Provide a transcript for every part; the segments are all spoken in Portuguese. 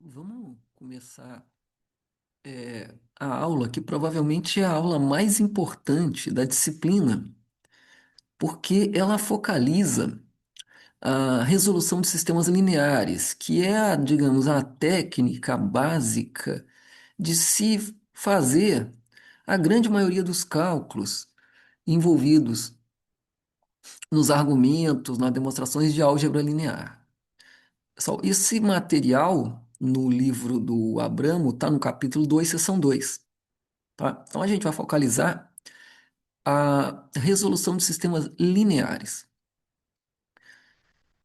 Vamos começar a aula, que provavelmente é a aula mais importante da disciplina, porque ela focaliza a resolução de sistemas lineares, que é, digamos, a técnica básica de se fazer a grande maioria dos cálculos envolvidos nos argumentos, nas demonstrações de álgebra linear. Pessoal, esse material no livro do Abramo está no capítulo 2, seção 2. Tá? Então a gente vai focalizar a resolução de sistemas lineares.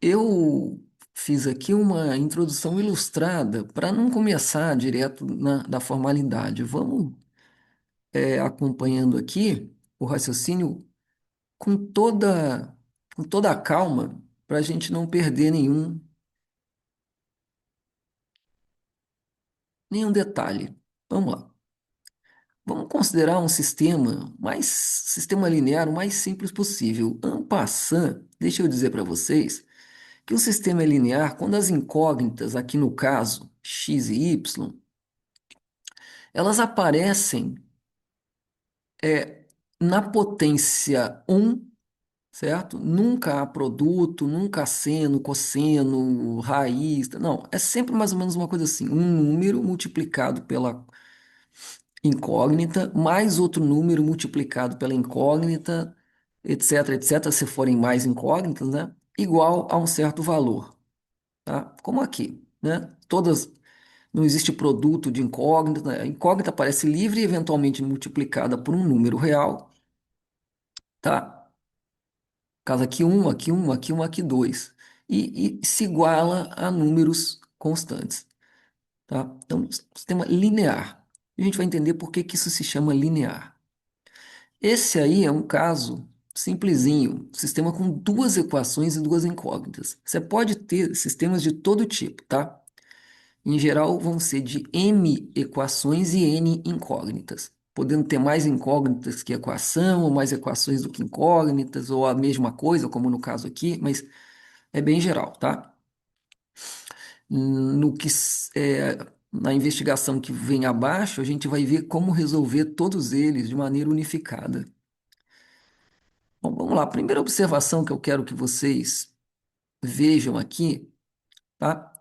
Eu fiz aqui uma introdução ilustrada para não começar direto da formalidade. Vamos acompanhando aqui o raciocínio com toda a calma para a gente não perder nenhum detalhe. Vamos lá. Vamos considerar um sistema linear o mais simples possível. En passant, deixa eu dizer para vocês que o sistema é linear quando as incógnitas, aqui no caso x e y, elas aparecem na potência um, certo? Nunca há produto, nunca há seno, cosseno, raiz, não, é sempre mais ou menos uma coisa assim, um número multiplicado pela incógnita, mais outro número multiplicado pela incógnita, etc, etc, se forem mais incógnitas, né? Igual a um certo valor, tá? Como aqui, né? Não existe produto de incógnita, né? A incógnita aparece livre e eventualmente multiplicada por um número real, tá? Caso aqui um, aqui um, aqui um, aqui dois. E se iguala a números constantes, tá? Então, sistema linear. A gente vai entender por que que isso se chama linear. Esse aí é um caso simplesinho, sistema com duas equações e duas incógnitas. Você pode ter sistemas de todo tipo, tá? Em geral, vão ser de m equações e n incógnitas, podendo ter mais incógnitas que equação, ou mais equações do que incógnitas, ou a mesma coisa, como no caso aqui, mas é bem geral, tá? No que na investigação que vem abaixo, a gente vai ver como resolver todos eles de maneira unificada. Bom, vamos lá. A primeira observação que eu quero que vocês vejam aqui, tá?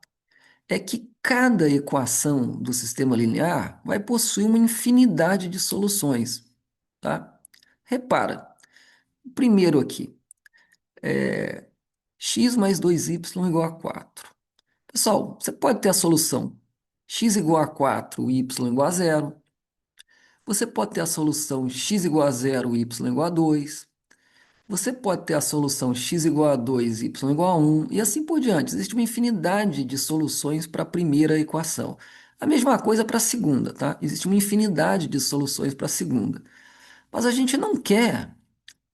É que cada equação do sistema linear vai possuir uma infinidade de soluções, tá? Repara, primeiro aqui, x mais 2y igual a 4. Pessoal, você pode ter a solução x igual a 4, y igual a zero. Você pode ter a solução x igual a zero, y igual a 2. Você pode ter a solução x igual a 2, y igual a 1, e assim por diante. Existe uma infinidade de soluções para a primeira equação. A mesma coisa para a segunda, tá? Existe uma infinidade de soluções para a segunda. Mas a gente não quer,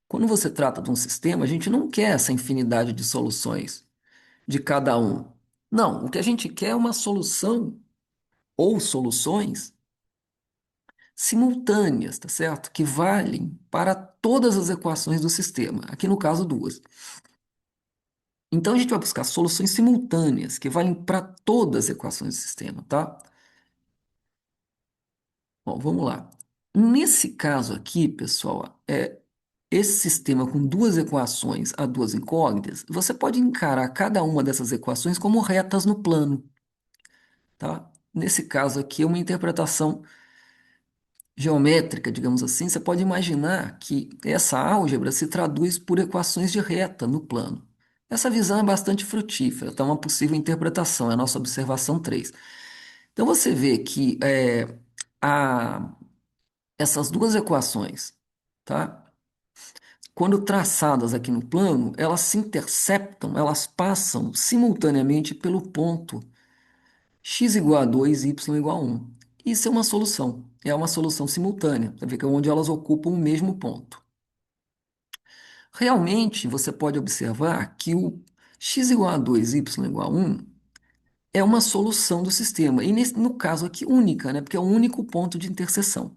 quando você trata de um sistema, a gente não quer essa infinidade de soluções de cada um. Não, o que a gente quer é uma solução ou soluções simultâneas, tá certo? Que valem para todas as equações do sistema. Aqui no caso, duas. Então a gente vai buscar soluções simultâneas que valem para todas as equações do sistema, tá? Bom, vamos lá. Nesse caso aqui, pessoal, esse sistema com duas equações a duas incógnitas, você pode encarar cada uma dessas equações como retas no plano, tá? Nesse caso aqui é uma interpretação geométrica, digamos assim. Você pode imaginar que essa álgebra se traduz por equações de reta no plano. Essa visão é bastante frutífera, então é uma possível interpretação, é a nossa observação 3. Então você vê que a- essas duas equações, tá? Quando traçadas aqui no plano, elas se interceptam, elas passam simultaneamente pelo ponto x igual a 2, y igual a 1. Isso é uma solução simultânea, você vê que é onde elas ocupam o mesmo ponto. Realmente, você pode observar que o x igual a 2, y igual a 1 é uma solução do sistema, e no caso aqui única, né? Porque é o único ponto de interseção.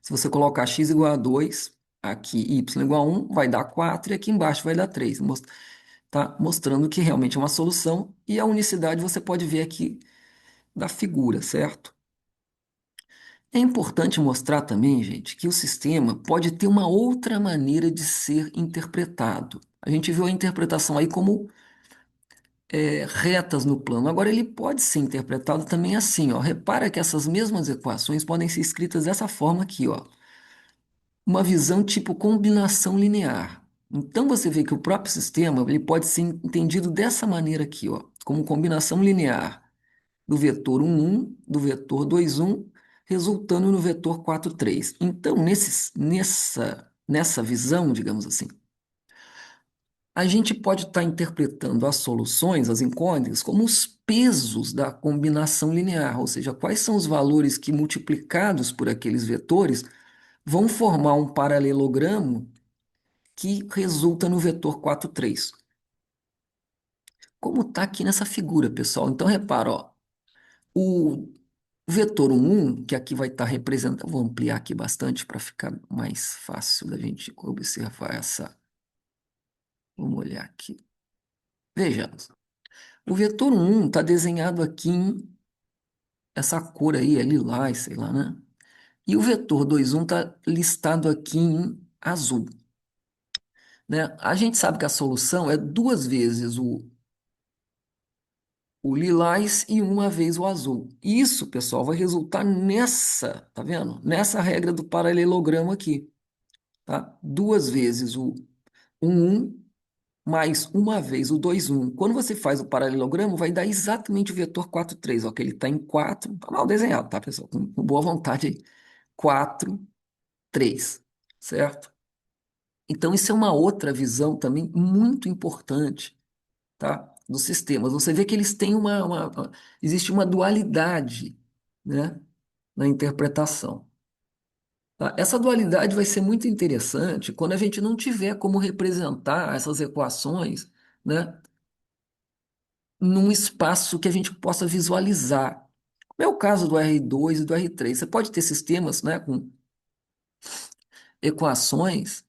Se você colocar x igual a 2, aqui y igual a 1, vai dar 4 e aqui embaixo vai dar 3. Tá mostrando que realmente é uma solução e a unicidade você pode ver aqui. da figura, certo? É importante mostrar também, gente, que o sistema pode ter uma outra maneira de ser interpretado. A gente viu a interpretação aí como retas no plano. Agora, ele pode ser interpretado também assim, ó. Repara que essas mesmas equações podem ser escritas dessa forma aqui, ó. Uma visão tipo combinação linear. Então, você vê que o próprio sistema ele pode ser entendido dessa maneira aqui, ó, como combinação linear do vetor 1, do vetor 2, resultando no vetor 4, 3. Então, nessa visão, digamos assim, a gente pode estar interpretando as soluções, as incógnitas, como os pesos da combinação linear, ou seja, quais são os valores que, multiplicados por aqueles vetores, vão formar um paralelogramo que resulta no vetor 4, 3. Como está aqui nessa figura, pessoal. Então, repara, ó, o vetor 1, que aqui vai estar representado, vou ampliar aqui bastante para ficar mais fácil da gente observar essa. Vamos olhar aqui. Vejamos. O vetor 1 está desenhado aqui em essa cor aí, é lilás, sei lá, né? E o vetor 2, está listado aqui em azul, né? A gente sabe que a solução é duas vezes o lilás e uma vez o azul. Isso, pessoal, vai resultar nessa, tá vendo? Nessa regra do paralelogramo aqui, tá? Duas vezes o 1 mais uma vez o 2, 1. Quando você faz o paralelogramo, vai dar exatamente o vetor 4, 3, ó, que ele está em 4, tá mal desenhado, tá, pessoal? Com boa vontade aí. 4, 3, certo? Então, isso é uma outra visão também muito importante, tá? Dos sistemas. Você vê que eles têm existe uma dualidade, né, na interpretação. Tá? Essa dualidade vai ser muito interessante quando a gente não tiver como representar essas equações, né, num espaço que a gente possa visualizar. Como é o caso do R2 e do R3. Você pode ter sistemas, né, com equações,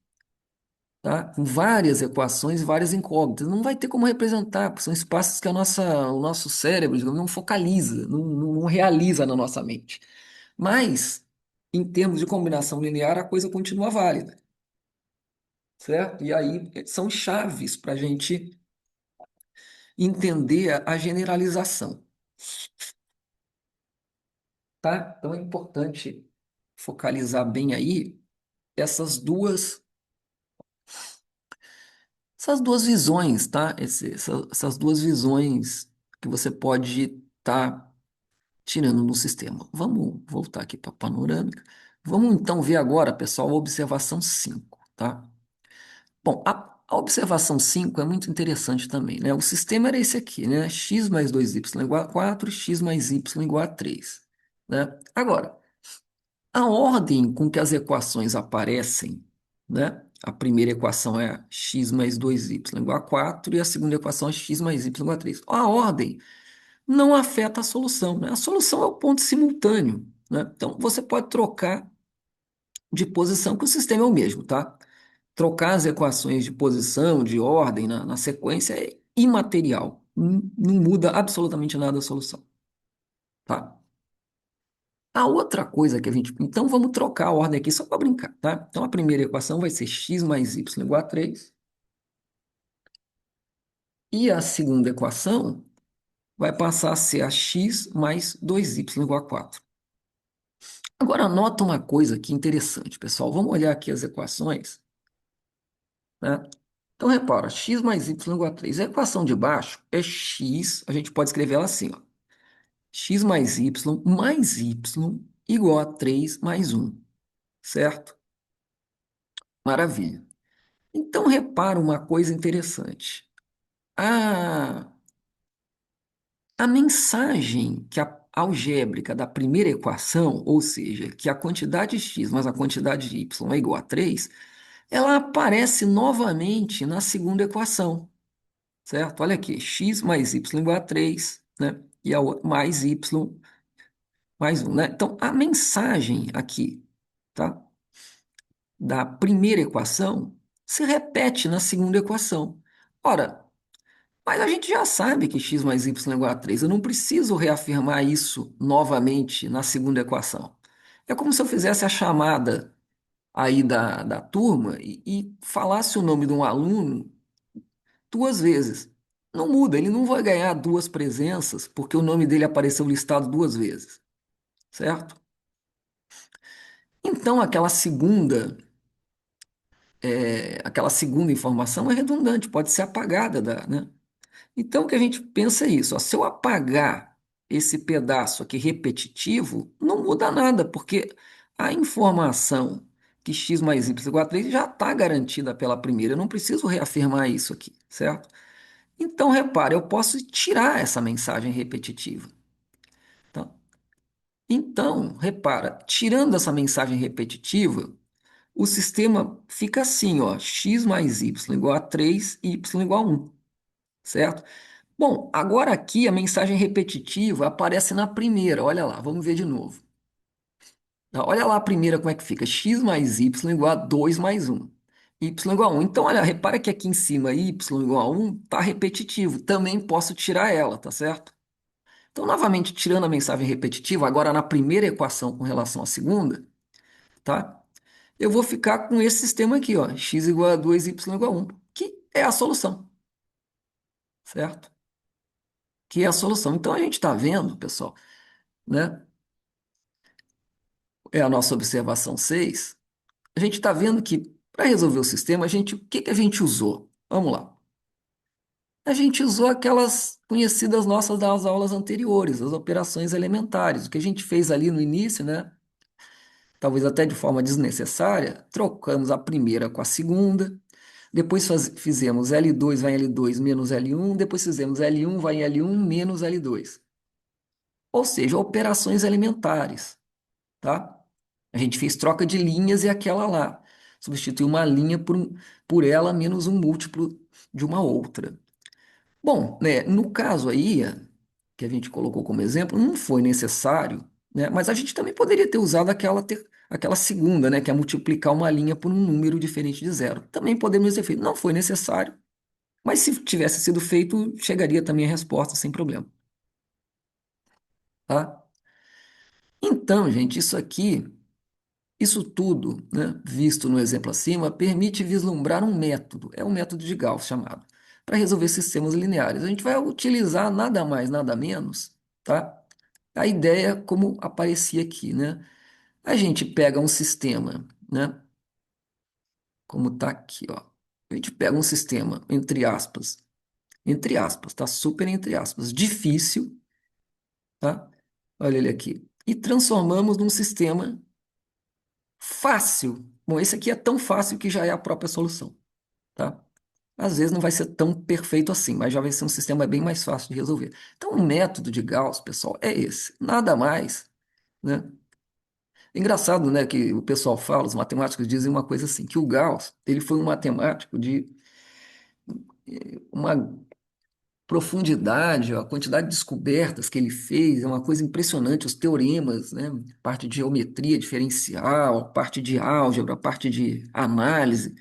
tá? Com várias equações e várias incógnitas. Não vai ter como representar, porque são espaços que o nosso cérebro, digamos, não focaliza, não realiza na nossa mente. Mas, em termos de combinação linear, a coisa continua válida, certo? E aí são chaves para a gente entender a generalização, tá? Então é importante focalizar bem aí essas duas, essas duas visões, tá? Essas duas visões que você pode estar tirando no sistema. Vamos voltar aqui para a panorâmica. Vamos então ver agora, pessoal, a observação 5, tá? Bom, a observação 5 é muito interessante também, né? O sistema era esse aqui, né? X mais 2y igual a 4, x mais y igual a 3, né? Agora, a ordem com que as equações aparecem, né? A primeira equação é x mais 2y igual a 4 e a segunda equação é x mais y igual a 3. A ordem não afeta a solução, né? A solução é o ponto simultâneo, né? Então, você pode trocar de posição, que o sistema é o mesmo, tá? Trocar as equações de posição, de ordem na sequência é imaterial. Não muda absolutamente nada a solução, tá? A outra coisa que a gente. Então, vamos trocar a ordem aqui só para brincar, tá? Então, a primeira equação vai ser x mais y igual a 3. E a segunda equação vai passar a ser a x mais 2y igual a 4. Agora, nota uma coisa aqui interessante, pessoal. Vamos olhar aqui as equações, né? Então, repara, x mais y igual a 3. A equação de baixo é x, a gente pode escrever ela assim, ó. X mais y igual a 3 mais 1, certo? Maravilha. Então, repara uma coisa interessante. A, a mensagem que a algébrica da primeira equação, ou seja, que a quantidade de x mais a quantidade de y é igual a 3, ela aparece novamente na segunda equação, certo? Olha aqui, x mais y igual a 3, né? E a outra mais y mais 1, né? Então, a mensagem aqui, tá? Da primeira equação se repete na segunda equação. Ora, Mas a gente já sabe que x mais y é igual a 3. Eu não preciso reafirmar isso novamente na segunda equação. É como se eu fizesse a chamada aí da turma e falasse o nome de um aluno duas vezes. Não muda, ele não vai ganhar duas presenças porque o nome dele apareceu listado duas vezes, certo? Então, aquela segunda informação é redundante, pode ser apagada né? Então, o que a gente pensa é isso, ó, se eu apagar esse pedaço aqui repetitivo, não muda nada, porque a informação que x mais y igual a 3 já está garantida pela primeira, eu não preciso reafirmar isso aqui, certo? Então, repare, eu posso tirar essa mensagem repetitiva. Tá? Então, repara, tirando essa mensagem repetitiva, o sistema fica assim, ó, x mais y igual a 3 e y igual a 1, certo? Bom, agora aqui a mensagem repetitiva aparece na primeira, olha lá, vamos ver de novo. Tá, olha lá a primeira como é que fica, x mais y igual a 2 mais 1, y igual a 1. Então, olha, repara que aqui em cima y igual a 1 está repetitivo, também posso tirar ela, tá certo? Então, novamente, tirando a mensagem repetitiva, agora na primeira equação com relação à segunda, tá? Eu vou ficar com esse sistema aqui, ó, x igual a 2, y igual a 1, que é a solução, certo? Que é a solução. Então, a gente está vendo, pessoal, né? É a nossa observação 6. A gente está vendo que para resolver o sistema, o que que a gente usou? Vamos lá. A gente usou aquelas conhecidas nossas das aulas anteriores, as operações elementares. O que a gente fez ali no início, né? Talvez até de forma desnecessária, trocamos a primeira com a segunda, depois fizemos L2 vai em L2 menos L1, depois fizemos L1 vai em L1 menos L2. Ou seja, operações elementares, tá? A gente fez troca de linhas e aquela lá. Substituiu uma linha por ela menos um múltiplo de uma outra. Bom, né, no caso aí, que a gente colocou como exemplo, não foi necessário, né, mas a gente também poderia ter usado aquela segunda, né, que é multiplicar uma linha por um número diferente de zero. Também podemos ter feito. Não foi necessário, mas se tivesse sido feito, chegaria também a resposta sem problema, tá? Então, gente, isso tudo, né, visto no exemplo acima, permite vislumbrar um método, é um método de Gauss chamado, para resolver sistemas lineares. A gente vai utilizar nada mais, nada menos, tá? A ideia como aparecia aqui, né? A gente pega um sistema, né? Como está aqui, ó. A gente pega um sistema, entre aspas, tá? Super entre aspas, difícil, tá? Olha ele aqui. E transformamos num sistema fácil. Bom, esse aqui é tão fácil que já é a própria solução, tá? Às vezes não vai ser tão perfeito assim, mas já vai ser um sistema bem mais fácil de resolver. Então, o método de Gauss, pessoal, é esse. Nada mais, né? Engraçado, né, que o pessoal fala, os matemáticos dizem uma coisa assim, que o Gauss, ele foi um matemático de uma profundidade, a quantidade de descobertas que ele fez é uma coisa impressionante, os teoremas, né, parte de geometria diferencial, parte de álgebra, parte de análise,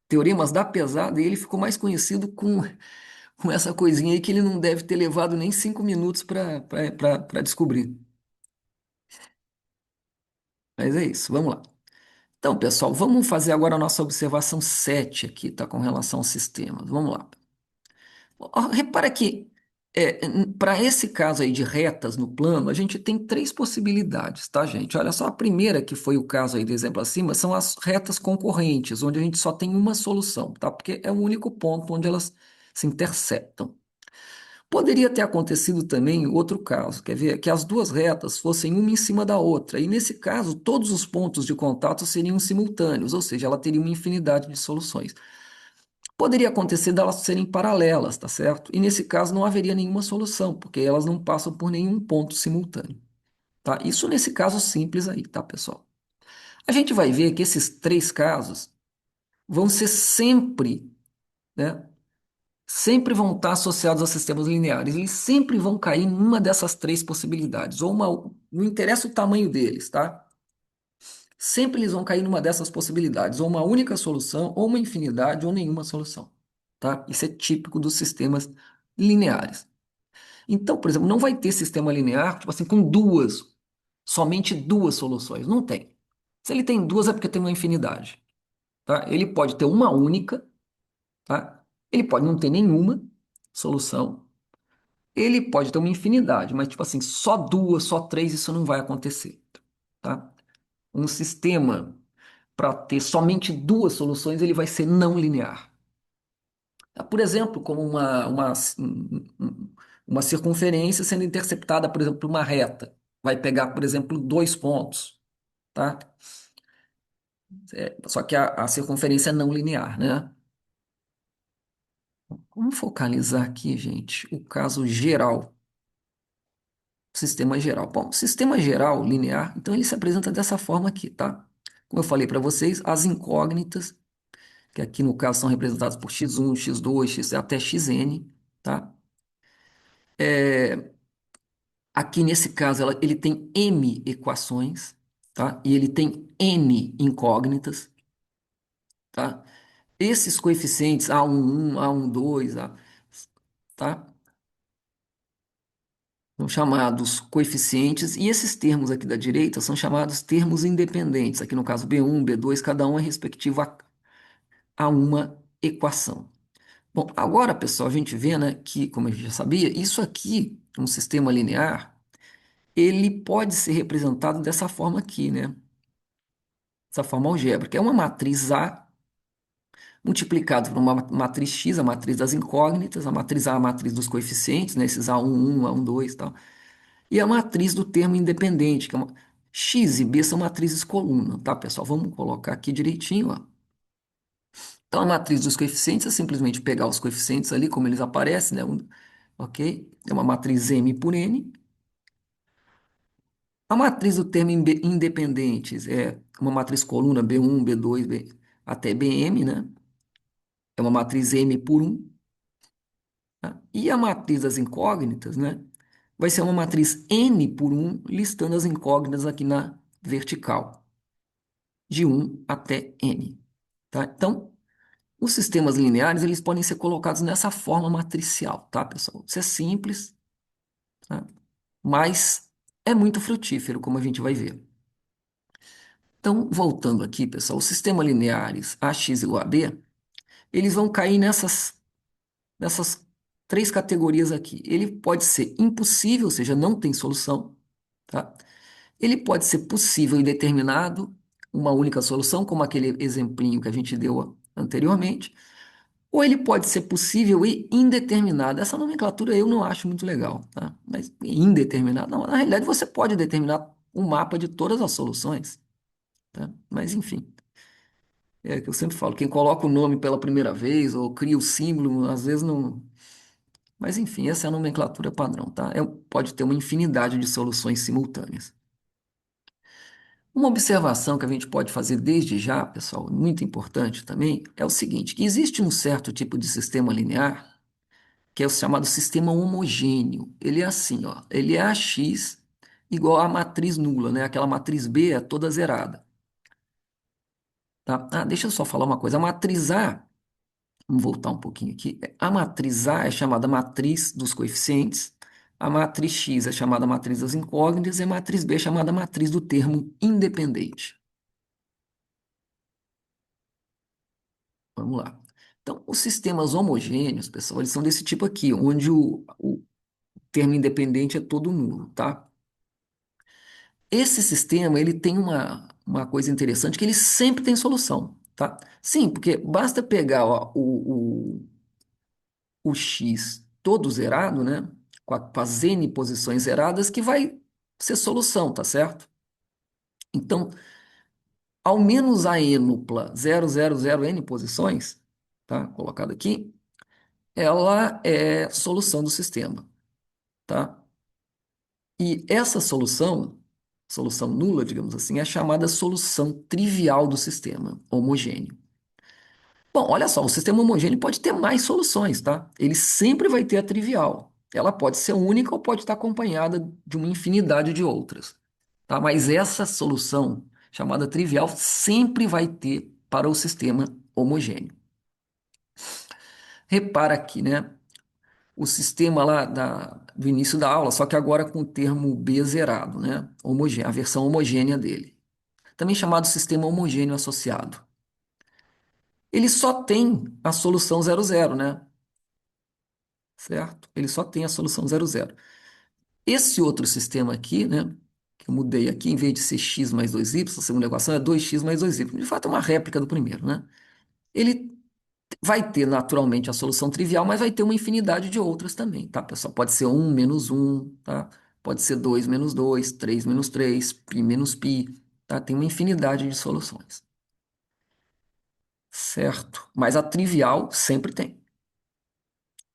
teoremas da pesada, e ele ficou mais conhecido com essa coisinha aí que ele não deve ter levado nem 5 minutos para descobrir. Mas é isso, vamos lá. Então, pessoal, vamos fazer agora a nossa observação 7 aqui, tá? Com relação aos sistemas. Vamos lá. Ó, repara que para esse caso aí de retas no plano, a gente tem três possibilidades, tá, gente? Olha só, a primeira, que foi o caso aí do exemplo acima, são as retas concorrentes, onde a gente só tem uma solução, tá? Porque é o único ponto onde elas se interceptam. Poderia ter acontecido também outro caso, quer ver? Que as duas retas fossem uma em cima da outra, e nesse caso, todos os pontos de contato seriam simultâneos, ou seja, ela teria uma infinidade de soluções. Poderia acontecer delas serem paralelas, tá certo? E nesse caso não haveria nenhuma solução, porque elas não passam por nenhum ponto simultâneo, tá? Isso nesse caso simples aí, tá, pessoal? A gente vai ver que esses três casos vão ser sempre, né? Sempre vão estar associados a sistemas lineares. Eles sempre vão cair numa dessas três possibilidades, ou uma, não interessa o tamanho deles, tá? Sempre eles vão cair numa dessas possibilidades, ou uma única solução, ou uma infinidade, ou nenhuma solução. tá? Isso é típico dos sistemas lineares. Então, por exemplo, não vai ter sistema linear, tipo assim, com somente duas soluções. Não tem. Se ele tem duas, é porque tem uma infinidade, tá? Ele pode ter uma única, tá? Ele pode não ter nenhuma solução. Ele pode ter uma infinidade, mas, tipo assim, só duas, só três, isso não vai acontecer, tá? Um sistema para ter somente duas soluções, ele vai ser não linear. Por exemplo, como uma circunferência sendo interceptada, por exemplo, por uma reta. Vai pegar, por exemplo, dois pontos, tá? Só que a circunferência é não linear, né? Vamos focalizar aqui, gente, o caso geral, sistema geral. Bom, sistema geral linear, então ele se apresenta dessa forma aqui, tá? Como eu falei para vocês, as incógnitas, que aqui no caso são representadas por x1, x2, até xn, tá? Aqui nesse caso, ele tem m equações, tá? E ele tem n incógnitas, tá? Esses coeficientes A11, A12, tá? São chamados coeficientes, e esses termos aqui da direita são chamados termos independentes. Aqui no caso B1, B2, cada um é respectivo a uma equação. Bom, agora, pessoal, a gente vê, né, que, como a gente já sabia, isso aqui, um sistema linear, ele pode ser representado dessa forma aqui, né? Dessa forma algébrica. É uma matriz A multiplicado por uma matriz X, a matriz das incógnitas, a matriz A, a matriz dos coeficientes, né, esses A11, A12 e tal, e a matriz do termo independente, que é uma X e B são matrizes coluna, tá, pessoal? Vamos colocar aqui direitinho, ó. Então, a matriz dos coeficientes é simplesmente pegar os coeficientes ali, como eles aparecem, né? Ok? É uma matriz M por N. A matriz do termo independentes é uma matriz coluna B1, B2, até Bm, né? É uma matriz M por 1. Tá? E a matriz das incógnitas, né? Vai ser uma matriz N por 1, listando as incógnitas aqui na vertical, de 1 até N. Tá? Então, os sistemas lineares, eles podem ser colocados nessa forma matricial, tá, pessoal? Isso é simples, tá? Mas é muito frutífero, como a gente vai ver. Então, voltando aqui, pessoal, os sistemas lineares AX igual a B, eles vão cair nessas três categorias aqui. Ele pode ser impossível, ou seja, não tem solução, tá? Ele pode ser possível e determinado, uma única solução, como aquele exemplinho que a gente deu anteriormente, ou ele pode ser possível e indeterminado. Essa nomenclatura eu não acho muito legal, tá? Mas indeterminado, não, na realidade você pode determinar um mapa de todas as soluções, tá? Mas enfim, é o que eu sempre falo, quem coloca o nome pela primeira vez ou cria o símbolo, às vezes não. Mas enfim, essa é a nomenclatura padrão, tá? Pode ter uma infinidade de soluções simultâneas. Uma observação que a gente pode fazer desde já, pessoal, muito importante também, é o seguinte, que existe um certo tipo de sistema linear, que é o chamado sistema homogêneo. Ele é assim, ó, ele é AX igual à matriz nula, né? Aquela matriz B é toda zerada, tá? Ah, deixa eu só falar uma coisa, a matriz A, vamos voltar um pouquinho aqui, a matriz A é chamada matriz dos coeficientes, a matriz X é chamada matriz das incógnitas e a matriz B é chamada matriz do termo independente. Vamos lá. Então, os sistemas homogêneos, pessoal, eles são desse tipo aqui, onde o termo independente é todo nulo, tá? Esse sistema, ele tem uma coisa interessante, que ele sempre tem solução, tá? Sim, porque basta pegar ó, o x todo zerado, né? Com as n posições zeradas, que vai ser solução, tá certo? Então, ao menos a enupla 000 n posições, tá? Colocado aqui, ela é solução do sistema, tá? E essa solução nula, digamos assim, é chamada solução trivial do sistema homogêneo. Bom, olha só, o sistema homogêneo pode ter mais soluções, tá? Ele sempre vai ter a trivial. Ela pode ser única ou pode estar acompanhada de uma infinidade de outras, tá? Mas essa solução, chamada trivial, sempre vai ter para o sistema homogêneo. Repara aqui, né? O sistema lá do início da aula, só que agora com o termo B zerado, né? Homogêneo, a versão homogênea dele. Também chamado sistema homogêneo associado. Ele só tem a solução 00, né? Certo? Ele só tem a solução 00. Esse outro sistema aqui, né? Que eu mudei aqui, em vez de ser x mais 2y, a segunda equação é 2x mais 2y. De fato, é uma réplica do primeiro, né? Ele vai ter naturalmente a solução trivial, mas vai ter uma infinidade de outras também, tá, pessoal? Pode ser um menos um, tá? Pode ser 2 menos 2, 3 menos 3, π menos π, tá? Tem uma infinidade de soluções, certo? Mas a trivial sempre tem.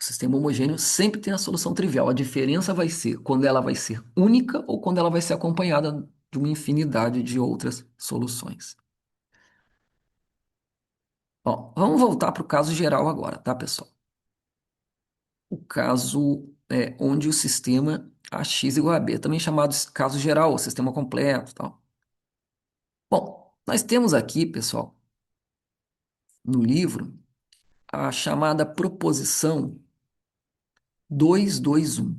O sistema homogêneo sempre tem a solução trivial. A diferença vai ser quando ela vai ser única ou quando ela vai ser acompanhada de uma infinidade de outras soluções. Bom, vamos voltar para o caso geral agora, tá, pessoal? O caso onde o sistema AX igual a B, também chamado de caso geral, ou sistema completo, e tal. Bom, nós temos aqui, pessoal, no livro, a chamada proposição 2, 2, 1.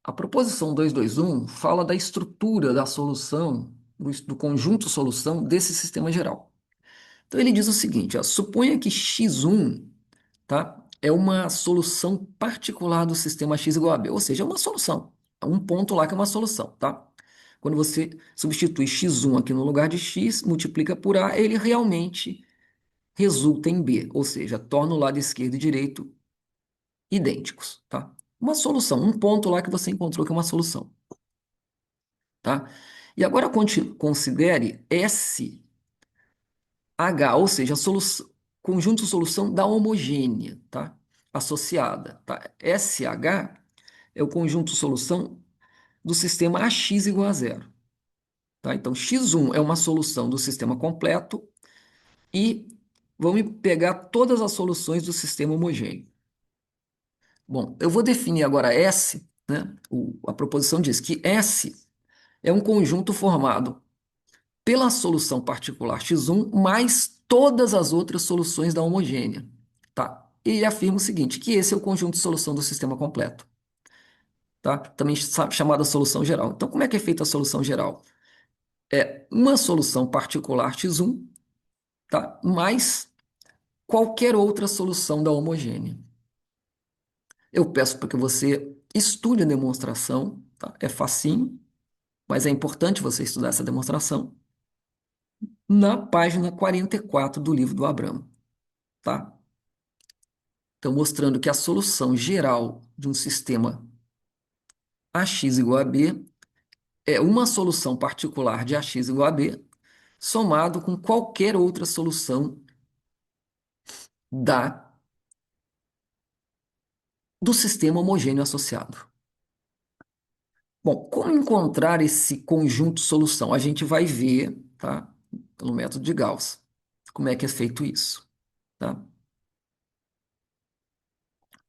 A proposição 2, 2, 1 fala da estrutura da solução, do conjunto solução desse sistema geral. Então ele diz o seguinte, ó, suponha que x1, tá, é uma solução particular do sistema x igual a b, ou seja, é uma solução. É um ponto lá que é uma solução, tá? Quando você substitui x1 aqui no lugar de x, multiplica por a, ele realmente resulta em b, ou seja, torna o lado esquerdo e direito idênticos, tá? Uma solução, um ponto lá que você encontrou que é uma solução, tá? E agora considere SH, ou seja, a conjunto solução da homogênea, tá? Associada, tá? SH é o conjunto solução do sistema AX igual a zero, tá? Então, x1 é uma solução do sistema completo e vamos pegar todas as soluções do sistema homogêneo. Bom, eu vou definir agora S, né? A proposição diz que S é um conjunto formado pela solução particular x1 mais todas as outras soluções da homogênea, tá? E afirma o seguinte, que esse é o conjunto de solução do sistema completo, tá? Também chamada solução geral. Então, como é que é feita a solução geral? É uma solução particular x1, tá? Mais qualquer outra solução da homogênea. Eu peço para que você estude a demonstração, tá? É facinho, mas é importante você estudar essa demonstração na página 44 do livro do Abramo, tá? Então, mostrando que a solução geral de um sistema AX igual a B é uma solução particular de AX igual a B, somado com qualquer outra solução da, do sistema homogêneo associado. Bom, como encontrar esse conjunto solução? A gente vai ver, tá? Pelo método de Gauss. Como é que é feito isso, tá?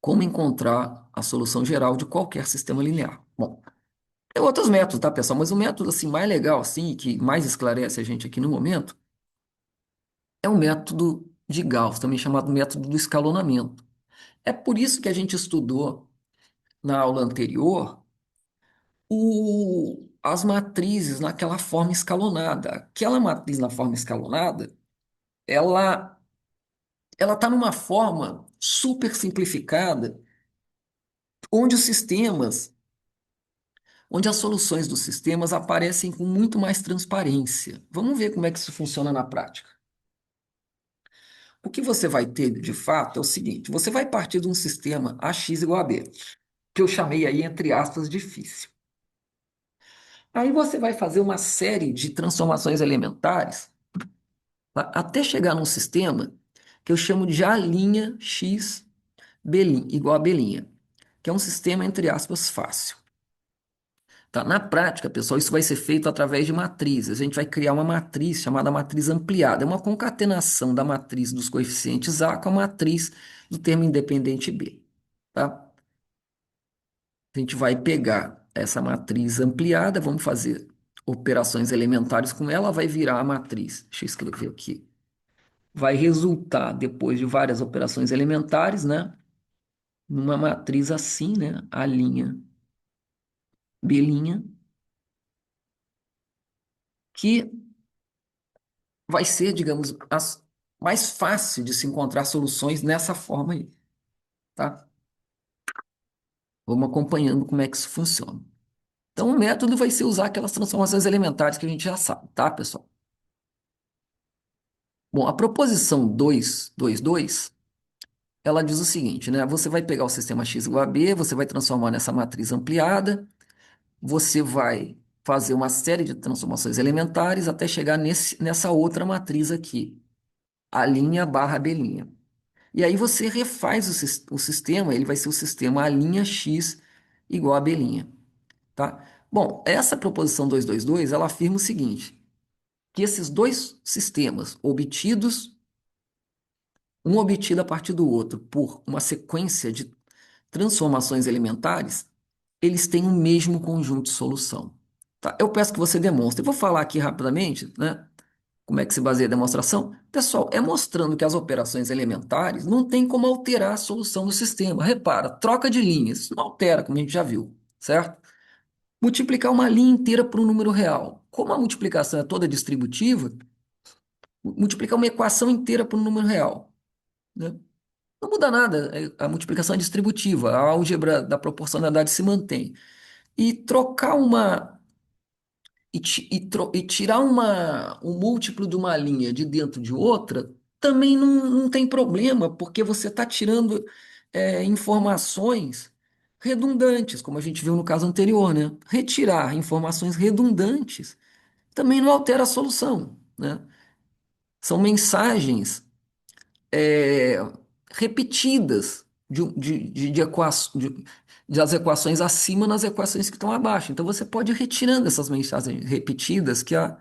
Como encontrar a solução geral de qualquer sistema linear? Bom, tem outros métodos, tá, pessoal? Mas o método assim mais legal assim, que mais esclarece a gente aqui no momento, é o método de Gauss, também chamado método do escalonamento. É por isso que a gente estudou na aula anterior as matrizes naquela forma escalonada. Aquela matriz na forma escalonada, ela ela está numa forma super simplificada, onde os sistemas, onde as soluções dos sistemas aparecem com muito mais transparência. Vamos ver como é que isso funciona na prática. O que você vai ter, de fato, é o seguinte: você vai partir de um sistema AX igual a B, que eu chamei aí, entre aspas, difícil. Aí você vai fazer uma série de transformações elementares, tá? Até chegar num sistema que eu chamo de A' X B' igual a B', que é um sistema, entre aspas, fácil. Tá? Na prática, pessoal, isso vai ser feito através de matrizes. A gente vai criar uma matriz chamada matriz ampliada. É uma concatenação da matriz dos coeficientes A com a matriz do termo independente B. Tá? A gente vai pegar essa matriz ampliada, vamos fazer operações elementares com ela, vai virar a matriz. Deixa eu escrever aqui. Vai resultar, depois de várias operações elementares, né? numa matriz assim, né? A linha B', que vai ser, digamos, mais fácil de se encontrar soluções nessa forma aí, tá? Vamos acompanhando como é que isso funciona. Então, o método vai ser usar aquelas transformações elementares que a gente já sabe, tá, pessoal? Bom, a proposição 2, 2, 2, ela diz o seguinte, né? Você vai pegar o sistema x igual a b, você vai transformar nessa matriz ampliada, você vai fazer uma série de transformações elementares até chegar nessa outra matriz aqui, a linha barra b'. E aí você refaz o sistema, ele vai ser o sistema A' x igual a b', tá? Bom, essa proposição 2, 2, 2, ela afirma o seguinte, que esses dois sistemas obtidos, um obtido a partir do outro por uma sequência de transformações elementares, eles têm o mesmo conjunto de solução. Tá? Eu peço que você demonstre. Eu vou falar aqui rapidamente, né? Como é que se baseia a demonstração? Pessoal, é mostrando que as operações elementares não tem como alterar a solução do sistema. Repara, troca de linhas, isso não altera, como a gente já viu, certo? Multiplicar uma linha inteira por um número real. Como a multiplicação é toda distributiva, multiplicar uma equação inteira por um número real, né? Não muda nada, a multiplicação é distributiva, a álgebra da proporcionalidade se mantém. E trocar uma e tirar um múltiplo de uma linha de dentro de outra também não tem problema, porque você está tirando informações redundantes, como a gente viu no caso anterior, né? Retirar informações redundantes também não altera a solução, né? São mensagens é, repetidas das equações acima nas equações que estão abaixo. Então você pode ir retirando essas mensagens repetidas que a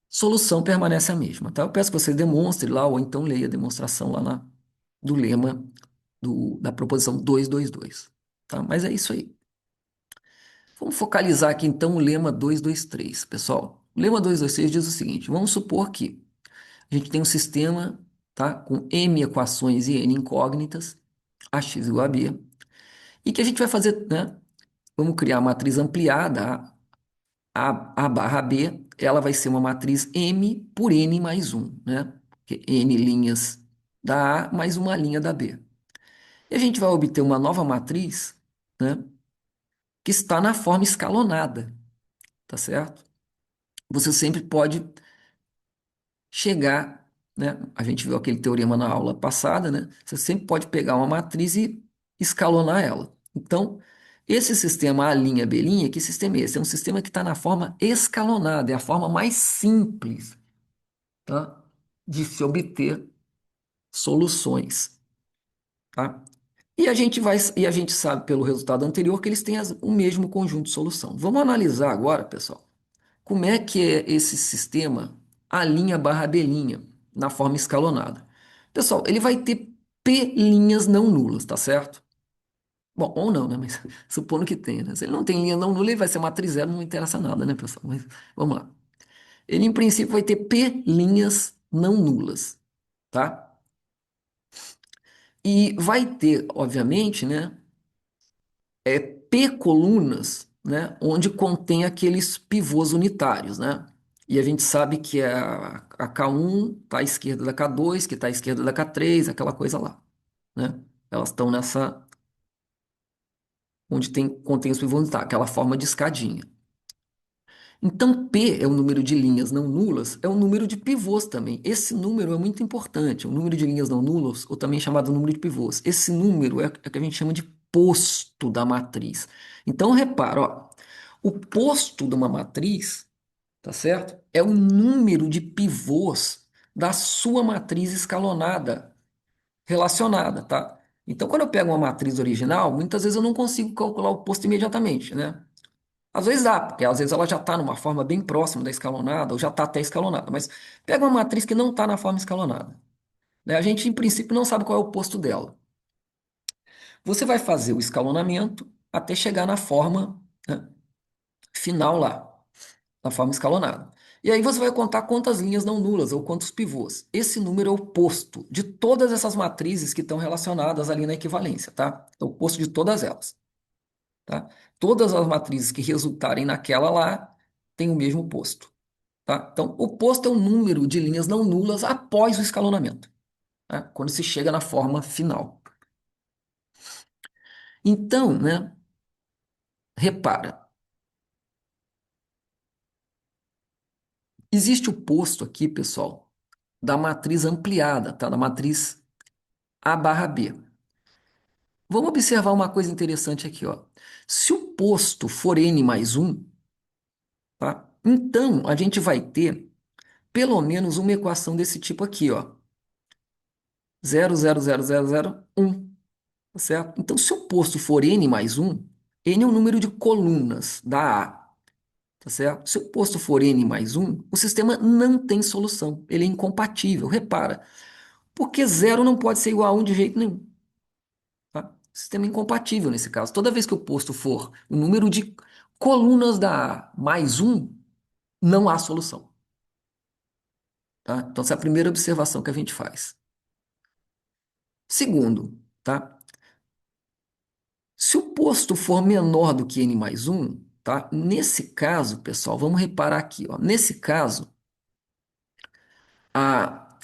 solução permanece a mesma, tá? Eu peço que você demonstre lá, ou então leia a demonstração lá do lema da proposição 2, 2, 2, tá? Mas é isso aí. Vamos focalizar aqui então o lema 2, 2, 3, pessoal. O lema 2, 2, 3 diz o seguinte: vamos supor que a gente tem um sistema, tá, com m equações e n incógnitas, ax igual a b, e que a gente vai fazer, né? Vamos criar a matriz ampliada, a barra B, ela vai ser uma matriz M por N mais um, né? Porque N linhas da A mais uma linha da B. E a gente vai obter uma nova matriz, né? Que está na forma escalonada, tá certo? Você sempre pode chegar, né? A gente viu aquele teorema na aula passada, né? Você sempre pode pegar uma matriz e escalonar ela. Então, esse sistema A', B', que sistema é esse? É um sistema que está na forma escalonada, é a forma mais simples, tá? De se obter soluções, tá? E a gente sabe pelo resultado anterior que eles têm o mesmo conjunto de solução. Vamos analisar agora, pessoal, como é que é esse sistema A' barra B' na forma escalonada. Pessoal, ele vai ter P linhas não nulas, tá certo? Bom, ou não, né? Mas supondo que tenha, né? Se ele não tem linha não nula, ele vai ser matriz zero, não interessa nada, né, pessoal? Mas vamos lá. Ele, em princípio, vai ter P linhas não nulas, tá? E vai ter, obviamente, né, P colunas, né, onde contém aqueles pivôs unitários, né? E a gente sabe que a K1 está à esquerda da K2, que está à esquerda da K3, aquela coisa lá, né? Elas estão nessa, onde contém os pivôs unitários, aquela forma de escadinha. Então, P é o número de linhas não nulas, é o número de pivôs também. Esse número é muito importante, o número de linhas não nulas, ou também chamado número de pivôs. Esse número é o que a gente chama de posto da matriz. Então, repara, ó, o posto de uma matriz, tá certo? É o número de pivôs da sua matriz escalonada, relacionada, tá? Então, quando eu pego uma matriz original, muitas vezes eu não consigo calcular o posto imediatamente, né? Às vezes dá, porque às vezes ela já está numa forma bem próxima da escalonada, ou já está até escalonada, mas pega uma matriz que não está na forma escalonada, né? A gente, em princípio, não sabe qual é o posto dela. Você vai fazer o escalonamento até chegar na forma, né, final lá, na forma escalonada. E aí você vai contar quantas linhas não nulas ou quantos pivôs. Esse número é o posto de todas essas matrizes que estão relacionadas ali na equivalência, tá? É o posto de todas elas, tá? Todas as matrizes que resultarem naquela lá têm o mesmo posto, tá? Então, o posto é o número de linhas não nulas após o escalonamento, tá? Quando se chega na forma final. Então, né, repara, existe o posto aqui, pessoal, da matriz ampliada, tá? Da matriz A barra B. Vamos observar uma coisa interessante aqui, ó. Se o posto for n mais um, tá? Então a gente vai ter pelo menos uma equação desse tipo aqui, ó. 0,00001, tá certo? Então, se o posto for n mais um, n é o número de colunas da A, tá certo? Se o posto for n mais um, o sistema não tem solução, ele é incompatível. Repara, porque zero não pode ser igual a um de jeito nenhum. Tá? Sistema incompatível nesse caso. Toda vez que o posto for o número de colunas da A mais um, não há solução. Tá? Então, essa é a primeira observação que a gente faz. Segundo, tá? Se o posto for menor do que n mais um, tá? Nesse caso, pessoal, vamos reparar aqui, ó. Nesse caso, a,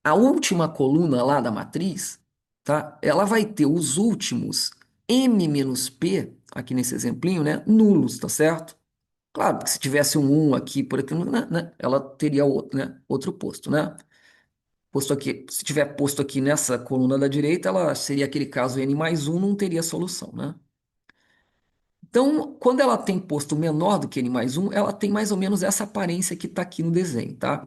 a última coluna lá da matriz, tá? Ela vai ter os últimos m menos p, aqui nesse exemplinho, né? Nulos, tá certo? Claro, porque se tivesse um 1 aqui, por aqui, né, ela teria outro, né, outro posto, né? Posto aqui, se tiver posto aqui nessa coluna da direita, ela seria aquele caso n mais um, não teria solução, né? Então, quando ela tem posto menor do que n mais um, ela tem mais ou menos essa aparência que está aqui no desenho, tá?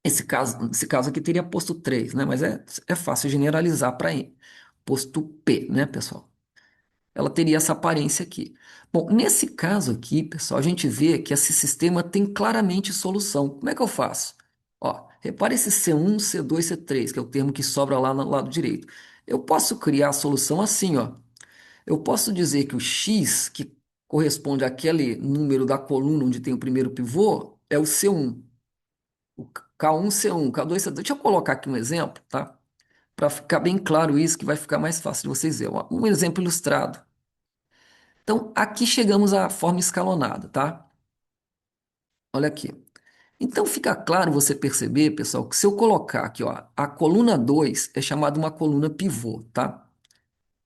Esse caso aqui teria posto 3, né? Mas é fácil generalizar para n. Posto P, né, pessoal? Ela teria essa aparência aqui. Bom, nesse caso aqui, pessoal, a gente vê que esse sistema tem claramente solução. Como é que eu faço? Ó, repare esse C1, C2, C3, que é o termo que sobra lá no lado direito. Eu posso criar a solução assim, ó. Eu posso dizer que o X, que corresponde àquele número da coluna onde tem o primeiro pivô, é o C1. O K1, C1, K2, C2. Deixa eu colocar aqui um exemplo, tá? Para ficar bem claro isso, que vai ficar mais fácil de vocês verem. Um exemplo ilustrado. Então, aqui chegamos à forma escalonada, tá? Olha aqui. Então, fica claro você perceber, pessoal, que se eu colocar aqui, ó, a coluna 2 é chamada uma coluna pivô, tá?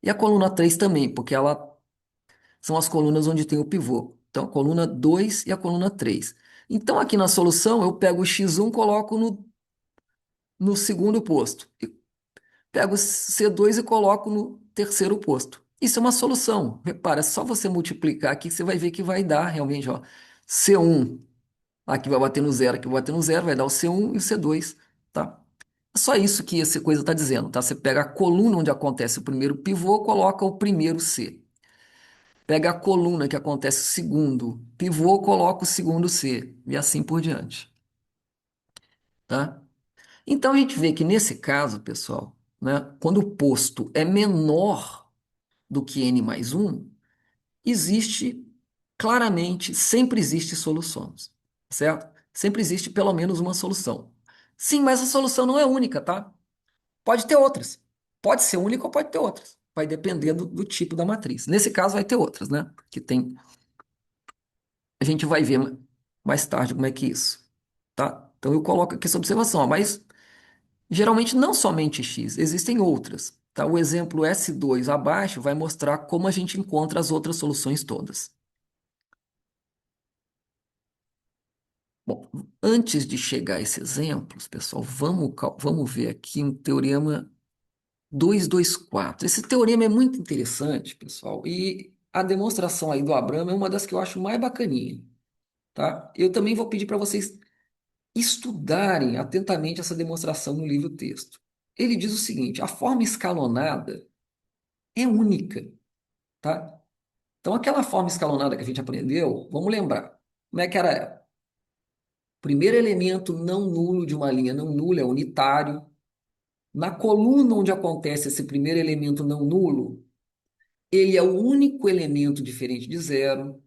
E a coluna 3 também, porque ela são as colunas onde tem o pivô. Então, a coluna 2 e a coluna 3. Então, aqui na solução, eu pego o x1, coloco no segundo posto. E pego o C2 e coloco no terceiro posto. Isso é uma solução. Repara, é só você multiplicar aqui que você vai ver que vai dar realmente, ó, C1. Aqui vai bater no zero, aqui vai bater no zero, vai dar o C1 e o C2, tá? É só isso que essa coisa está dizendo, tá? Você pega a coluna onde acontece o primeiro pivô, coloca o primeiro C. Pega a coluna que acontece o segundo pivô, coloca o segundo C. E assim por diante, tá? Então a gente vê que nesse caso, pessoal, né, quando o posto é menor do que n mais um, existe claramente, sempre existe soluções, certo? Sempre existe pelo menos uma solução. Sim, mas a solução não é única, tá? Pode ter outras. Pode ser única ou pode ter outras. Vai depender do tipo da matriz. Nesse caso, vai ter outras, né? Que tem. A gente vai ver mais tarde como é que é isso, tá? Então eu coloco aqui essa observação, ó, mas geralmente não somente x, existem outras, tá? O exemplo S2 abaixo vai mostrar como a gente encontra as outras soluções todas. Bom, antes de chegar a esses exemplos, pessoal, vamos ver aqui um teorema 224. Esse teorema é muito interessante, pessoal, e a demonstração aí do Abramo é uma das que eu acho mais bacaninha, tá? Eu também vou pedir para vocês estudarem atentamente essa demonstração no livro-texto. Ele diz o seguinte: a forma escalonada é única, tá? Então, aquela forma escalonada que a gente aprendeu, vamos lembrar. Como é que era ela? Primeiro elemento não nulo de uma linha não nula é unitário. Na coluna onde acontece esse primeiro elemento não nulo, ele é o único elemento diferente de zero.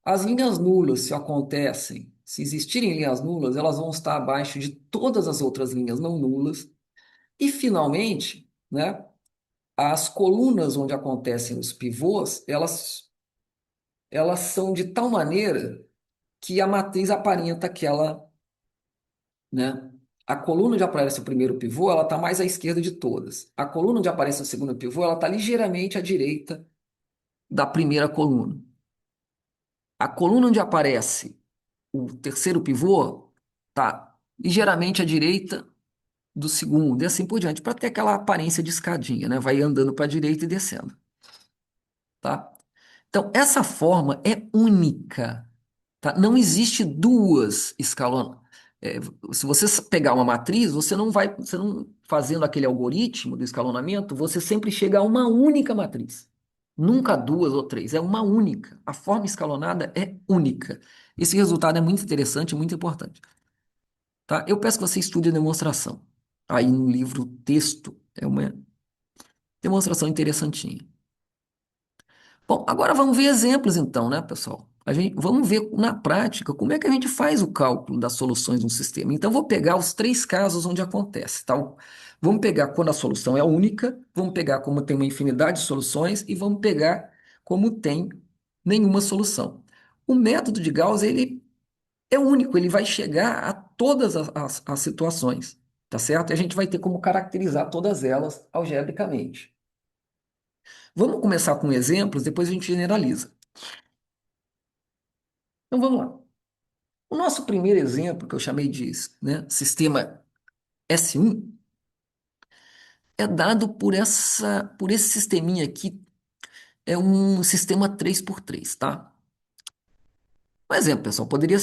As linhas nulas, se acontecem se existirem linhas nulas, elas vão estar abaixo de todas as outras linhas não nulas. E, finalmente, né, as colunas onde acontecem os pivôs, elas são de tal maneira que a matriz aparenta aquela, né? A coluna onde aparece o primeiro pivô, ela está mais à esquerda de todas. A coluna onde aparece o segundo pivô, ela está ligeiramente à direita da primeira coluna. A coluna onde aparece o terceiro pivô está ligeiramente à direita do segundo, e assim por diante, para ter aquela aparência de escadinha, né? Vai andando para a direita e descendo, tá? Então, essa forma é única, tá? Não existe duas escalon... se você pegar uma matriz, você não fazendo aquele algoritmo do escalonamento, você sempre chega a uma única matriz. Nunca duas ou três, é uma única. A forma escalonada é única. Esse resultado é muito interessante e muito importante, tá? Eu peço que você estude a demonstração. Aí no livro texto é uma demonstração interessantinha. Bom, agora vamos ver exemplos então, né, pessoal? Vamos ver na prática como é que a gente faz o cálculo das soluções de um sistema. Então, vou pegar os três casos onde acontece, tá? Vamos pegar quando a solução é única, vamos pegar como tem uma infinidade de soluções e vamos pegar como tem nenhuma solução. O método de Gauss, ele é único, ele vai chegar a todas as situações, tá certo? E a gente vai ter como caracterizar todas elas algebricamente. Vamos começar com exemplos, depois a gente generaliza. Então vamos lá. O nosso primeiro exemplo, que eu chamei de, né, sistema S1, é dado por esse sisteminha aqui, é um sistema 3x3, tá? Um exemplo, pessoal, poderia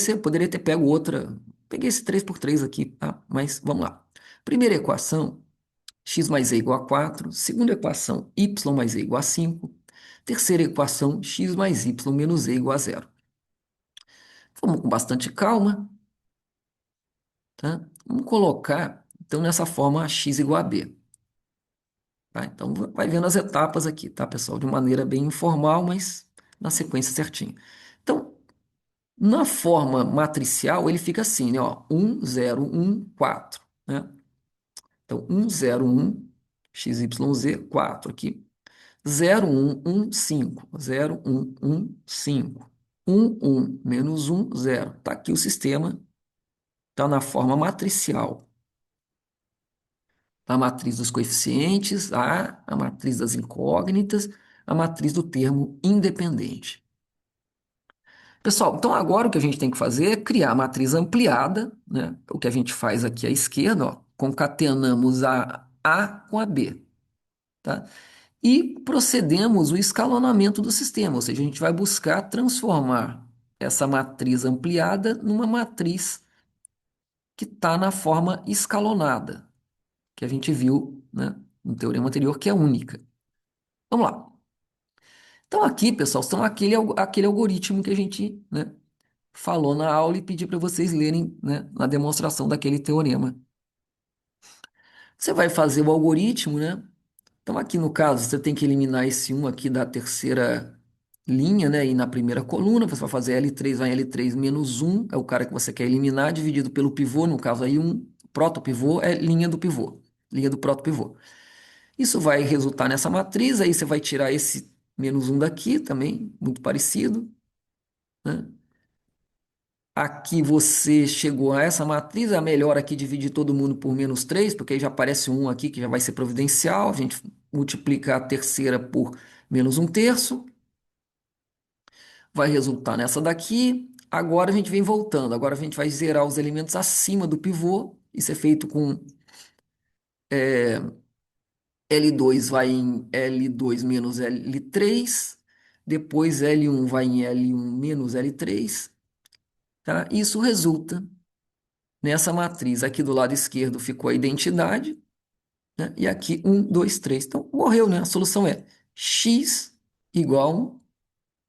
ter pego outra, peguei esse 3x3 aqui, tá? Mas vamos lá. Primeira equação, x mais e igual a 4. Segunda equação, y mais e igual a 5. Terceira equação, x mais y menos e igual a 0. Vamos com bastante calma, tá? Vamos colocar, então, nessa forma x igual a b. Tá? Então, vai vendo as etapas aqui, tá, pessoal? De maneira bem informal, mas na sequência certinha. Então, na forma matricial, ele fica assim, né? Ó, 1, 0, 1, 4, né? Então, 1, 0, 1, x, y, z, 4 aqui. 0, 1, 1, 5. 0, 1, 1, 5. 1, 1, menos 1, 0. Tá aqui o sistema, tá na forma matricial. A matriz dos coeficientes, a matriz das incógnitas, a matriz do termo independente. Pessoal, então agora o que a gente tem que fazer é criar a matriz ampliada, né? O que a gente faz aqui à esquerda, ó, concatenamos a A com a B, tá? E procedemos o escalonamento do sistema, ou seja, a gente vai buscar transformar essa matriz ampliada numa matriz que está na forma escalonada, que a gente viu, né, no teorema anterior, que é única. Vamos lá. Então, aqui, pessoal, são aquele algoritmo que a gente, né, falou na aula e pedi para vocês lerem, né, na demonstração daquele teorema. Você vai fazer o algoritmo, né? Então, aqui no caso, você tem que eliminar esse um aqui da terceira linha, né? E na primeira coluna, você vai fazer L3, vai L3 menos um é o cara que você quer eliminar, dividido pelo pivô, no caso aí um protopivô é linha do pivô, linha do protopivô. Isso vai resultar nessa matriz, aí você vai tirar esse menos um daqui também, muito parecido, né? Aqui você chegou a essa matriz, é melhor aqui dividir todo mundo por menos 3 porque aí já aparece um aqui que já vai ser providencial, a gente multiplica a terceira por menos um terço, vai resultar nessa daqui. Agora a gente vem voltando, agora a gente vai zerar os elementos acima do pivô, isso é feito com L2 vai em L2 menos L3, depois L1 vai em L1 menos L3, tá? Isso resulta nessa matriz. Aqui do lado esquerdo ficou a identidade, né? E aqui 1, 2, 3. Então, morreu, né? A solução é x igual a 1,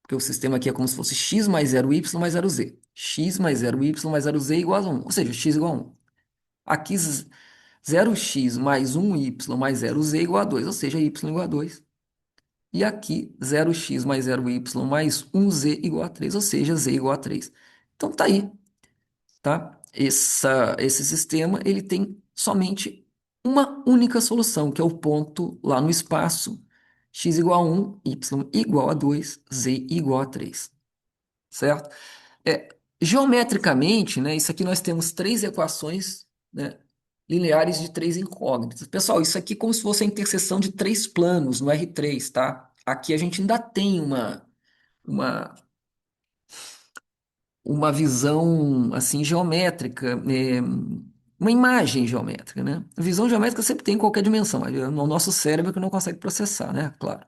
porque o sistema aqui é como se fosse x mais 0y mais 0z. X mais 0y mais 0z igual a 1, ou seja, x igual a 1. Aqui 0x mais 1y mais 0z igual a 2, ou seja, y igual a 2. E aqui 0x mais 0y mais 1z igual a 3, ou seja, z igual a 3. Então tá aí. tá? Esse sistema ele tem somente uma única solução, que é o ponto lá no espaço x igual a 1, y igual a 2, z igual a 3, certo? É, geometricamente, né, isso aqui nós temos três equações, né, lineares de três incógnitas. Pessoal, isso aqui é como se fosse a interseção de três planos no R3, tá? Aqui a gente ainda tem uma uma visão assim geométrica, uma imagem geométrica, né? A visão geométrica sempre tem em qualquer dimensão, mas é o nosso cérebro que não consegue processar, né? Claro.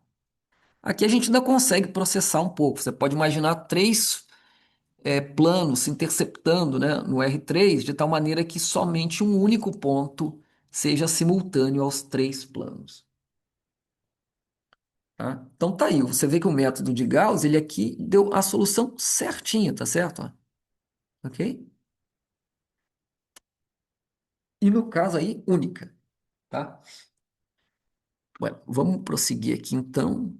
Aqui a gente ainda consegue processar um pouco. Você pode imaginar três planos se interceptando, né, no R3 de tal maneira que somente um único ponto seja simultâneo aos três planos. Tá? Então tá aí, você vê que o método de Gauss, ele aqui deu a solução certinha, tá certo? Ó, ok? E no caso aí, única, tá? Ué, vamos prosseguir aqui então,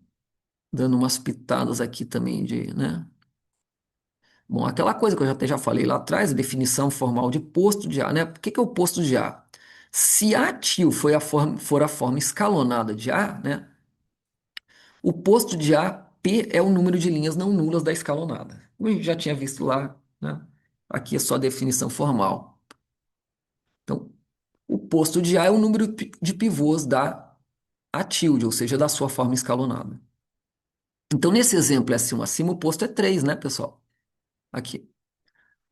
dando umas pitadas aqui também de, né? Bom, aquela coisa que eu até já falei lá atrás, a definição formal de posto de A, né? O que que é o posto de A? Se A til for a forma escalonada de A, né? O posto de A, P, é o número de linhas não nulas da escalonada. Como a gente já tinha visto lá, né? Aqui é só a definição formal. Então, o posto de A é o número de pivôs da A tilde, ou seja, da sua forma escalonada. Então, nesse exemplo S1 acima, o posto é 3, né, pessoal? Aqui.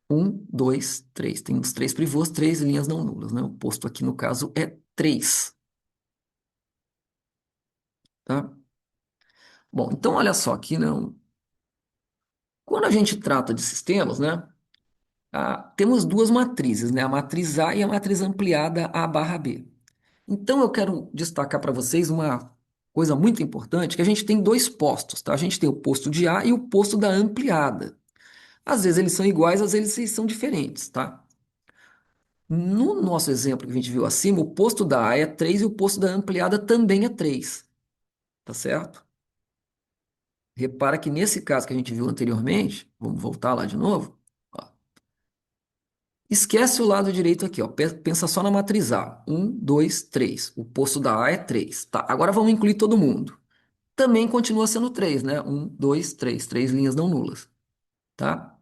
Um, dois, três. Tem os três pivôs, três linhas não nulas, né? O posto aqui, no caso, é 3, tá? Bom, então olha só aqui, né? Quando a gente trata de sistemas, né? Temos duas matrizes, né? A matriz A e a matriz ampliada A barra B. Então eu quero destacar para vocês uma coisa muito importante, que a gente tem dois postos, tá? A gente tem o posto de A e o posto da ampliada. Às vezes eles são iguais, às vezes eles são diferentes, tá? No nosso exemplo que a gente viu acima, o posto da A é 3 e o posto da ampliada também é 3, tá certo? Repara que nesse caso que a gente viu anteriormente, vamos voltar lá de novo, ó, esquece o lado direito aqui, ó, pensa só na matriz A. 1, 2, 3. O posto da A é 3. Tá, agora vamos incluir todo mundo. Também continua sendo 3, né? 1, 2, 3. Três linhas não nulas, tá?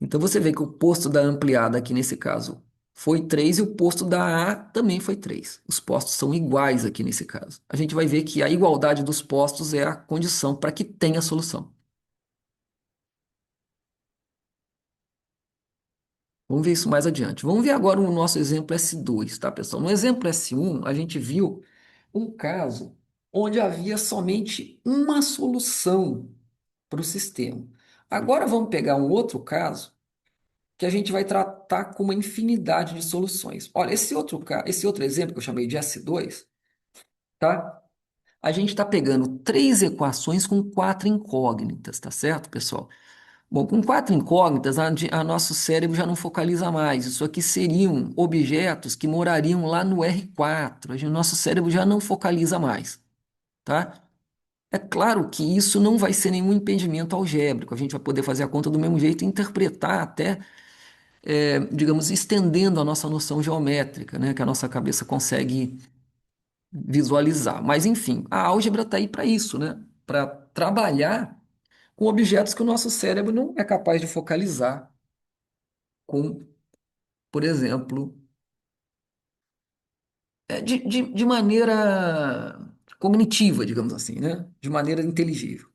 Então você vê que o posto da ampliada aqui nesse caso foi 3 e o posto da A também foi 3. Os postos são iguais aqui nesse caso. A gente vai ver que a igualdade dos postos é a condição para que tenha solução. Vamos ver isso mais adiante. Vamos ver agora o nosso exemplo S2, tá, pessoal? No exemplo S1, a gente viu um caso onde havia somente uma solução para o sistema. Agora vamos pegar um outro caso que a gente vai tratar com uma infinidade de soluções. Olha, esse outro exemplo que eu chamei de S2, tá? A gente está pegando três equações com quatro incógnitas, tá certo, pessoal? Bom, com quatro incógnitas, a nosso cérebro já não focaliza mais. Isso aqui seriam objetos que morariam lá no R4. O nosso cérebro já não focaliza mais, tá? É claro que isso não vai ser nenhum impedimento algébrico. A gente vai poder fazer a conta do mesmo jeito e interpretar até, digamos, estendendo a nossa noção geométrica, né? Que a nossa cabeça consegue visualizar. Mas, enfim, a álgebra está aí para isso, né? Para trabalhar com objetos que o nosso cérebro não é capaz de focalizar com, por exemplo, de maneira cognitiva, digamos assim, né? De maneira inteligível.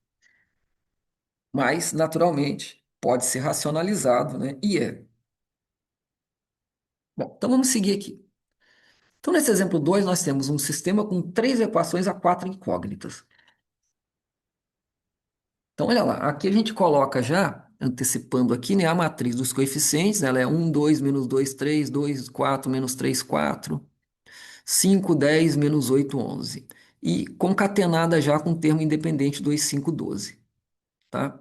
Mas, naturalmente, pode ser racionalizado, né? E é. Bom, então vamos seguir aqui. Então, nesse exemplo 2 nós temos um sistema com três equações a quatro incógnitas. Então, olha lá, aqui a gente coloca já, antecipando aqui, né, a matriz dos coeficientes, né, ela é 1, 2, menos 2, 3, 2, 4, menos 3, 4, 5, 10, menos 8, 11. E concatenada já com o termo independente 2, 5, 12, tá?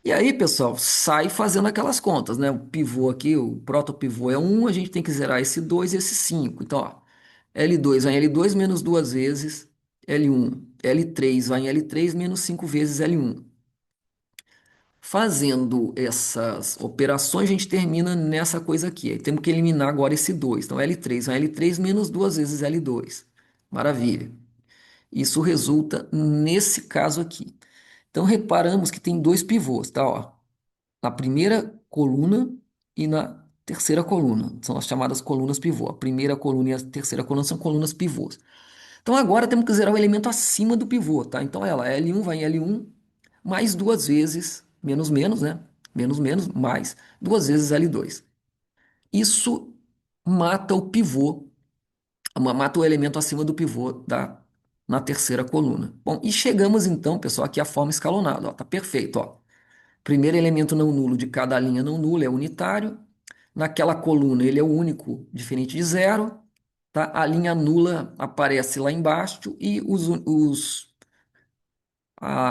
E aí, pessoal, sai fazendo aquelas contas, né? O pivô aqui, o protopivô é 1, a gente tem que zerar esse 2 e esse 5. Então, ó, L2 vai em L2 menos duas vezes L1. L3 vai em L3 menos 5 vezes L1. Fazendo essas operações, a gente termina nessa coisa aqui. Aí temos que eliminar agora esse 2. Então, L3 é L3 menos duas vezes L2. Maravilha. Isso resulta nesse caso aqui. Então, reparamos que tem dois pivôs, tá? Ó, na primeira coluna e na terceira coluna. São as chamadas colunas pivô. A primeira coluna e a terceira coluna são colunas pivôs. Então, agora temos que zerar o elemento acima do pivô, tá? Então, ela, L1 vai em L1 mais duas vezes, menos menos, né? Menos menos, mais duas vezes L2. Isso mata o pivô, mata o elemento acima do pivô na terceira coluna. Bom, e chegamos então, pessoal, aqui à forma escalonada, ó, tá perfeito, ó. Primeiro elemento não nulo de cada linha não nula é unitário. Naquela coluna ele é o único, diferente de zero, tá? A linha nula aparece lá embaixo e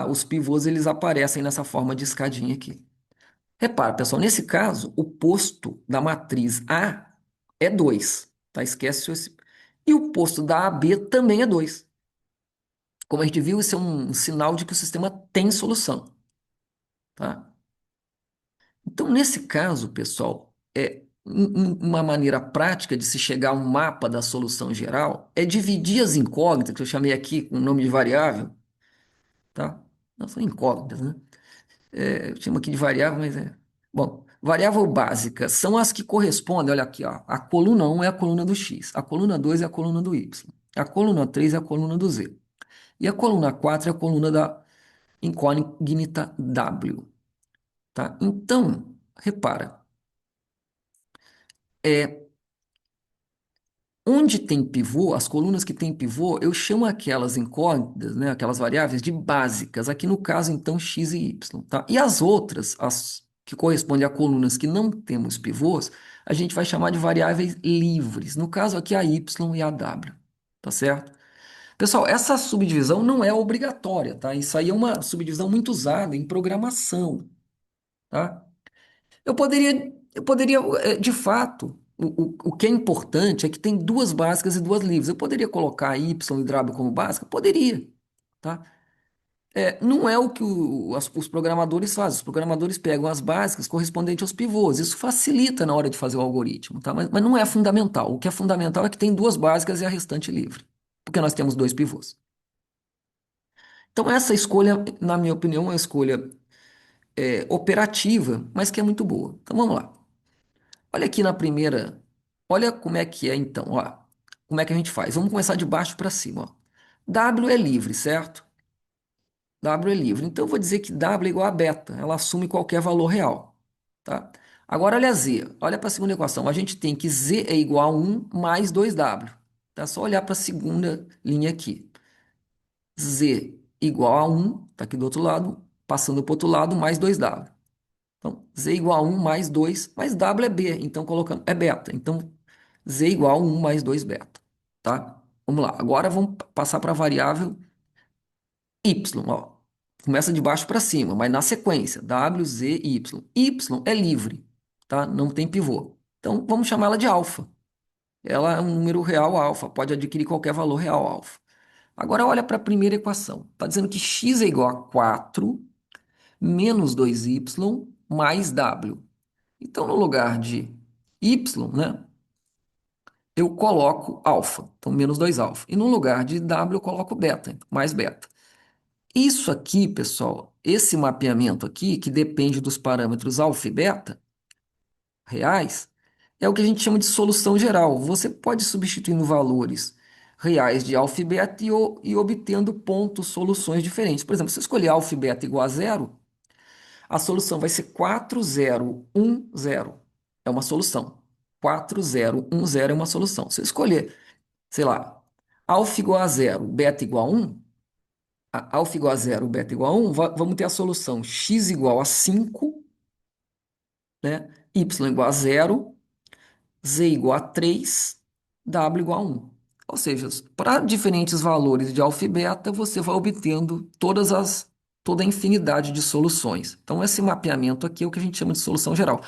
os pivôs eles aparecem nessa forma de escadinha aqui. Repara, pessoal, nesse caso, o posto da matriz A é 2, tá? Esquece esse. E o posto da AB também é 2. Como a gente viu, isso é um sinal de que o sistema tem solução, tá? Então, nesse caso, pessoal, uma maneira prática de se chegar a um mapa da solução geral é dividir as incógnitas, que eu chamei aqui com o nome de variável, tá? Não são incógnitas, né? Eu chamo aqui de variável, mas é. Bom, variável básica são as que correspondem, olha aqui, ó. A coluna um é a coluna do x, a coluna 2 é a coluna do y, a coluna 3 é a coluna do z, e a coluna 4 é a coluna da incógnita w, tá? Então, repara, é, onde tem pivô, as colunas que têm pivô, eu chamo aquelas incógnitas, né, aquelas variáveis de básicas, aqui no caso, então, x e y, tá? E as outras, as que correspondem a colunas que não temos pivôs, a gente vai chamar de variáveis livres. No caso aqui, a y e a w, tá certo? Pessoal, essa subdivisão não é obrigatória, tá? Isso aí é uma subdivisão muito usada em programação, tá? Eu poderia, de fato, o que é importante é que tem duas básicas e duas livres. Eu poderia colocar Y e W como básica? Poderia, tá? Não é o que os programadores fazem. Os programadores pegam as básicas correspondentes aos pivôs. Isso facilita na hora de fazer o algoritmo, tá? Mas não é fundamental. O que é fundamental é que tem duas básicas e a restante livre, porque nós temos dois pivôs. Então, essa escolha, na minha opinião, é uma escolha operativa, mas que é muito boa. Então, vamos lá. Olha aqui na primeira, olha como é que é então, ó. Como é que a gente faz? Vamos começar de baixo para cima, ó. W é livre, certo? W é livre. Então eu vou dizer que W é igual a beta, ela assume qualquer valor real, tá? Agora olha Z, olha para a segunda equação. A gente tem que Z é igual a 1 mais 2W. Tá? Só olhar para a segunda linha aqui. Z igual a 1, tá aqui do outro lado, passando para o outro lado, mais 2W. Então, Z igual a 1 mais 2, mas W é B, então colocando, é beta. Então, Z igual a 1 mais 2 beta, tá? Vamos lá, agora vamos passar para a variável Y, ó. Começa de baixo para cima, mas na sequência, W, Z, Y. Y é livre, tá? Não tem pivô. Então, vamos chamar ela de alfa. Ela é um número real alfa, pode adquirir qualquer valor real alfa. Agora, olha para a primeira equação. Está dizendo que x é igual a 4 menos 2y mais w. Então, no lugar de y, né, eu coloco alfa, então menos 2 alfa. E no lugar de w eu coloco beta, então mais beta. Isso aqui, pessoal, esse mapeamento aqui, que depende dos parâmetros alfa e beta reais, é o que a gente chama de solução geral. Você pode substituindo valores reais de alfa e beta e obtendo pontos, soluções diferentes. Por exemplo, se eu escolher alfa e beta igual a zero, a solução vai ser 4010. É uma solução. 4010 é uma solução. Se eu escolher, sei lá, alfa igual a zero, beta igual a 1, alfa igual a zero, beta igual a 1, vamos ter a solução x igual a 5, né? Y igual a zero, z igual a 3, w igual a 1. Ou seja, para diferentes valores de alfa e beta, você vai obtendo toda a infinidade de soluções. Então, esse mapeamento aqui é o que a gente chama de solução geral.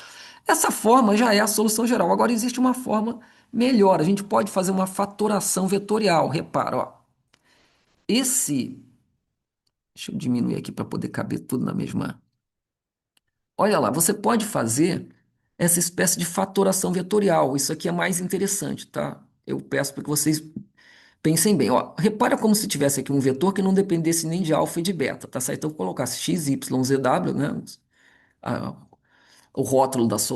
Essa forma já é a solução geral. Agora, existe uma forma melhor. A gente pode fazer uma fatoração vetorial. Repara, ó. Esse. Deixa eu diminuir aqui para poder caber tudo na mesma. Olha lá, você pode fazer essa espécie de fatoração vetorial. Isso aqui é mais interessante, tá? Eu peço para que vocês pensem bem. Ó, repara como se tivesse aqui um vetor que não dependesse nem de alfa e de beta, tá certo? Então, eu colocasse x, y, z, w, né? a- o rótulo das,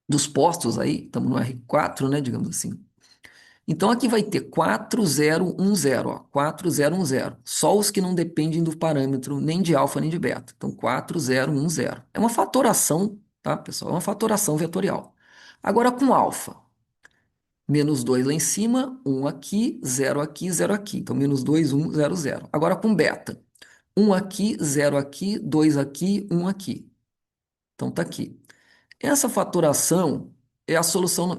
dos postos aí, estamos no R4, né? Digamos assim. Então aqui vai ter 4010, ó, 4010. Só os que não dependem do parâmetro nem de alfa nem de beta. Então 4010. É uma fatoração, tá, pessoal? É uma fatoração vetorial. Agora com alfa, menos 2 lá em cima, um aqui, zero aqui, zero aqui. Então menos 2, 1, 0, 0. Agora com beta, um aqui, zero aqui, 2 aqui, um aqui. Então tá aqui. Essa fatoração é a solução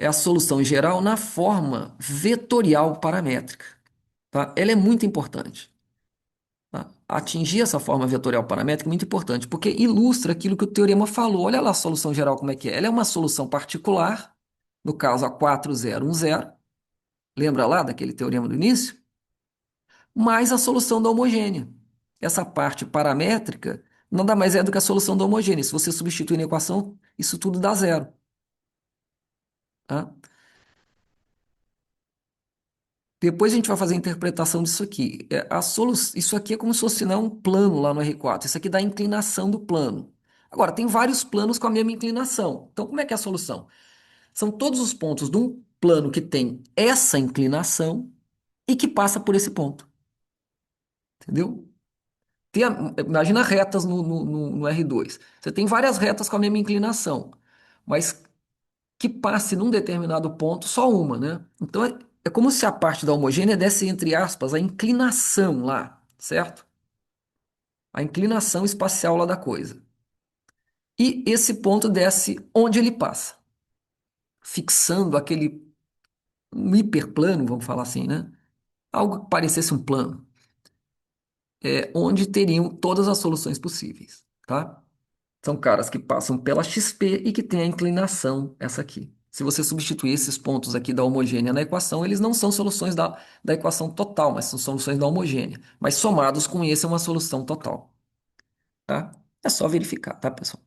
é a solução geral na forma vetorial paramétrica, tá? Ela é muito importante, tá? Atingir essa forma vetorial paramétrica é muito importante, porque ilustra aquilo que o teorema falou. Olha lá a solução geral como é que é. Ela é uma solução particular, no caso a 4010, lembra lá daquele teorema do início? Mais a solução da homogênea. Essa parte paramétrica nada mais é do que a solução da homogênea. Se você substituir na equação, isso tudo dá zero, tá? Depois a gente vai fazer a interpretação disso aqui. Isso aqui é como se fosse, né, um plano lá no R4. Isso aqui dá a inclinação do plano. Agora, tem vários planos com a mesma inclinação. Então, como é que é a solução? São todos os pontos de um plano que tem essa inclinação e que passa por esse ponto. Entendeu? Imagina retas no R2. Você tem várias retas com a mesma inclinação, mas que passe num determinado ponto só uma, né? Então é como se a parte da homogênea desse, entre aspas, a inclinação lá, certo? A inclinação espacial lá da coisa. E esse ponto desce onde ele passa, fixando aquele um hiperplano, vamos falar assim, né? Algo que parecesse um plano, onde teriam todas as soluções possíveis, tá? São caras que passam pela XP e que têm a inclinação, essa aqui. Se você substituir esses pontos aqui da homogênea na equação, eles não são soluções da equação total, mas são soluções da homogênea. Mas somados com esse é uma solução total, tá? É só verificar, tá, pessoal?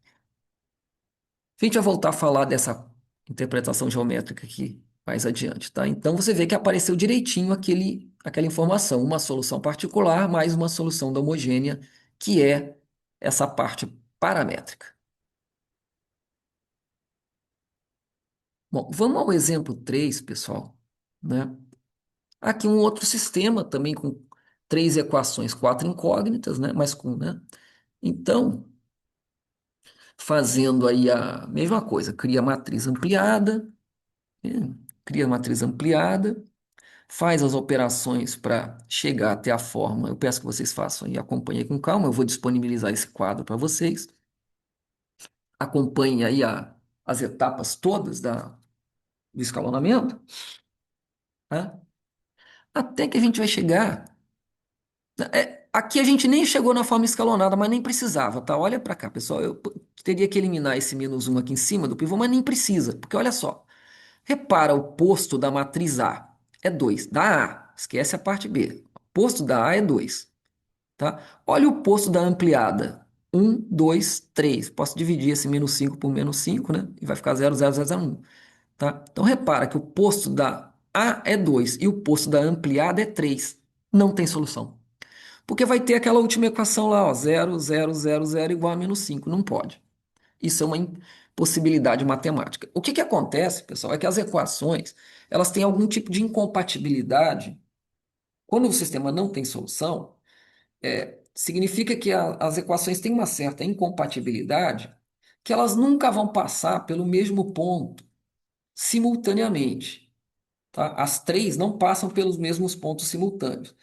A gente vai voltar a falar dessa interpretação geométrica aqui mais adiante, tá? Então você vê que apareceu direitinho aquela informação, uma solução particular mais uma solução da homogênea, que é essa parte paramétrica. Bom, vamos ao exemplo 3, pessoal, né? Aqui um outro sistema também com três equações, quatro incógnitas, né? Mas com, né? Então, fazendo aí a mesma coisa, cria matriz ampliada, né? Cria matriz ampliada, faz as operações para chegar até a forma. Eu peço que vocês façam e acompanhem com calma. Eu vou disponibilizar esse quadro para vocês. Acompanhem aí as etapas todas do escalonamento, tá? Até que a gente vai chegar. Aqui a gente nem chegou na forma escalonada, mas nem precisava, tá? Olha para cá, pessoal. Teria que eliminar esse menos um aqui em cima do pivô, mas nem precisa, porque olha só. Repara, o posto da matriz A é 2. Da A, esquece a parte B. O posto da A é 2, tá? Olha o posto da ampliada. Um, 2, 3. Posso dividir esse menos 5 por menos 5, né? E vai ficar 0, 0, 0, 0, 1. Tá? Então repara que o posto da A é 2 e o posto da ampliada é 3. Não tem solução. Porque vai ter aquela última equação lá, ó, 0, 0, 0, 0 igual a menos 5. Não pode. Isso é uma impossibilidade matemática. O que que acontece, pessoal, é que as equações, elas têm algum tipo de incompatibilidade. Quando o sistema não tem solução, significa que as equações têm uma certa incompatibilidade que elas nunca vão passar pelo mesmo ponto simultaneamente, tá? As três não passam pelos mesmos pontos simultâneos.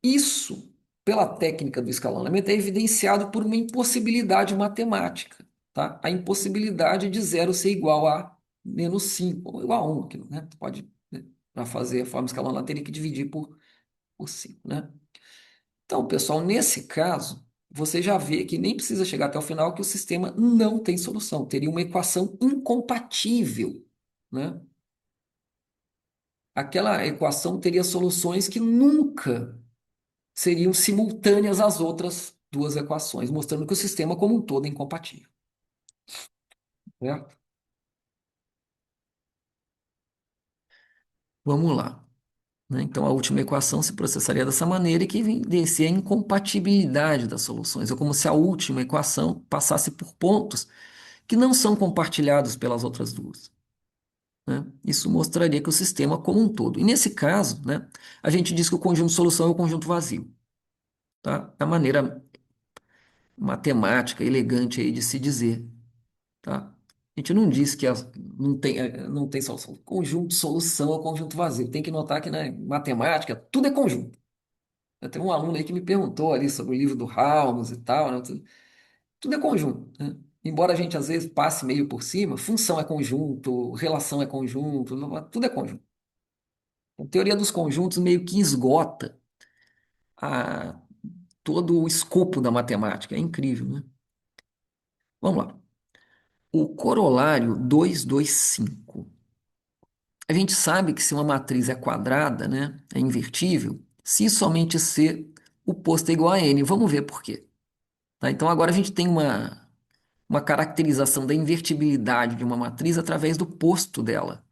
Isso, pela técnica do escalonamento, é evidenciado por uma impossibilidade matemática, tá? A impossibilidade de zero ser igual a menos 5 ou igual a 1, que, né? Pode, né? Para fazer a forma escalonada, teria que dividir por 5, né? Então, pessoal, nesse caso, você já vê que nem precisa chegar até o final que o sistema não tem solução, teria uma equação incompatível, né? Aquela equação teria soluções que nunca seriam simultâneas às outras duas equações, mostrando que o sistema como um todo é incompatível, certo? Vamos lá, né? Então, a última equação se processaria dessa maneira e que evidencia a incompatibilidade das soluções. É como se a última equação passasse por pontos que não são compartilhados pelas outras duas, né? Isso mostraria que o sistema como um todo. E nesse caso, né, a gente diz que o conjunto de solução é o conjunto vazio, tá? É a maneira matemática elegante aí de se dizer, tá? A gente não diz que não tem solução. Conjunto de solução é o conjunto vazio. Tem que notar que na matemática tudo é conjunto. Tem um aluno aí que me perguntou ali sobre o livro do Halmos e tal, né? Tudo é conjunto, né? Embora a gente às vezes passe meio por cima, função é conjunto, relação é conjunto, tudo é conjunto. A teoria dos conjuntos meio que esgota a, todo o escopo da matemática. É incrível, né? Vamos lá. O corolário 225. A gente sabe que se uma matriz é quadrada, né, é invertível, se somente C o posto é igual a N. Vamos ver por quê. Tá? Então agora a gente tem uma caracterização da invertibilidade de uma matriz através do posto dela.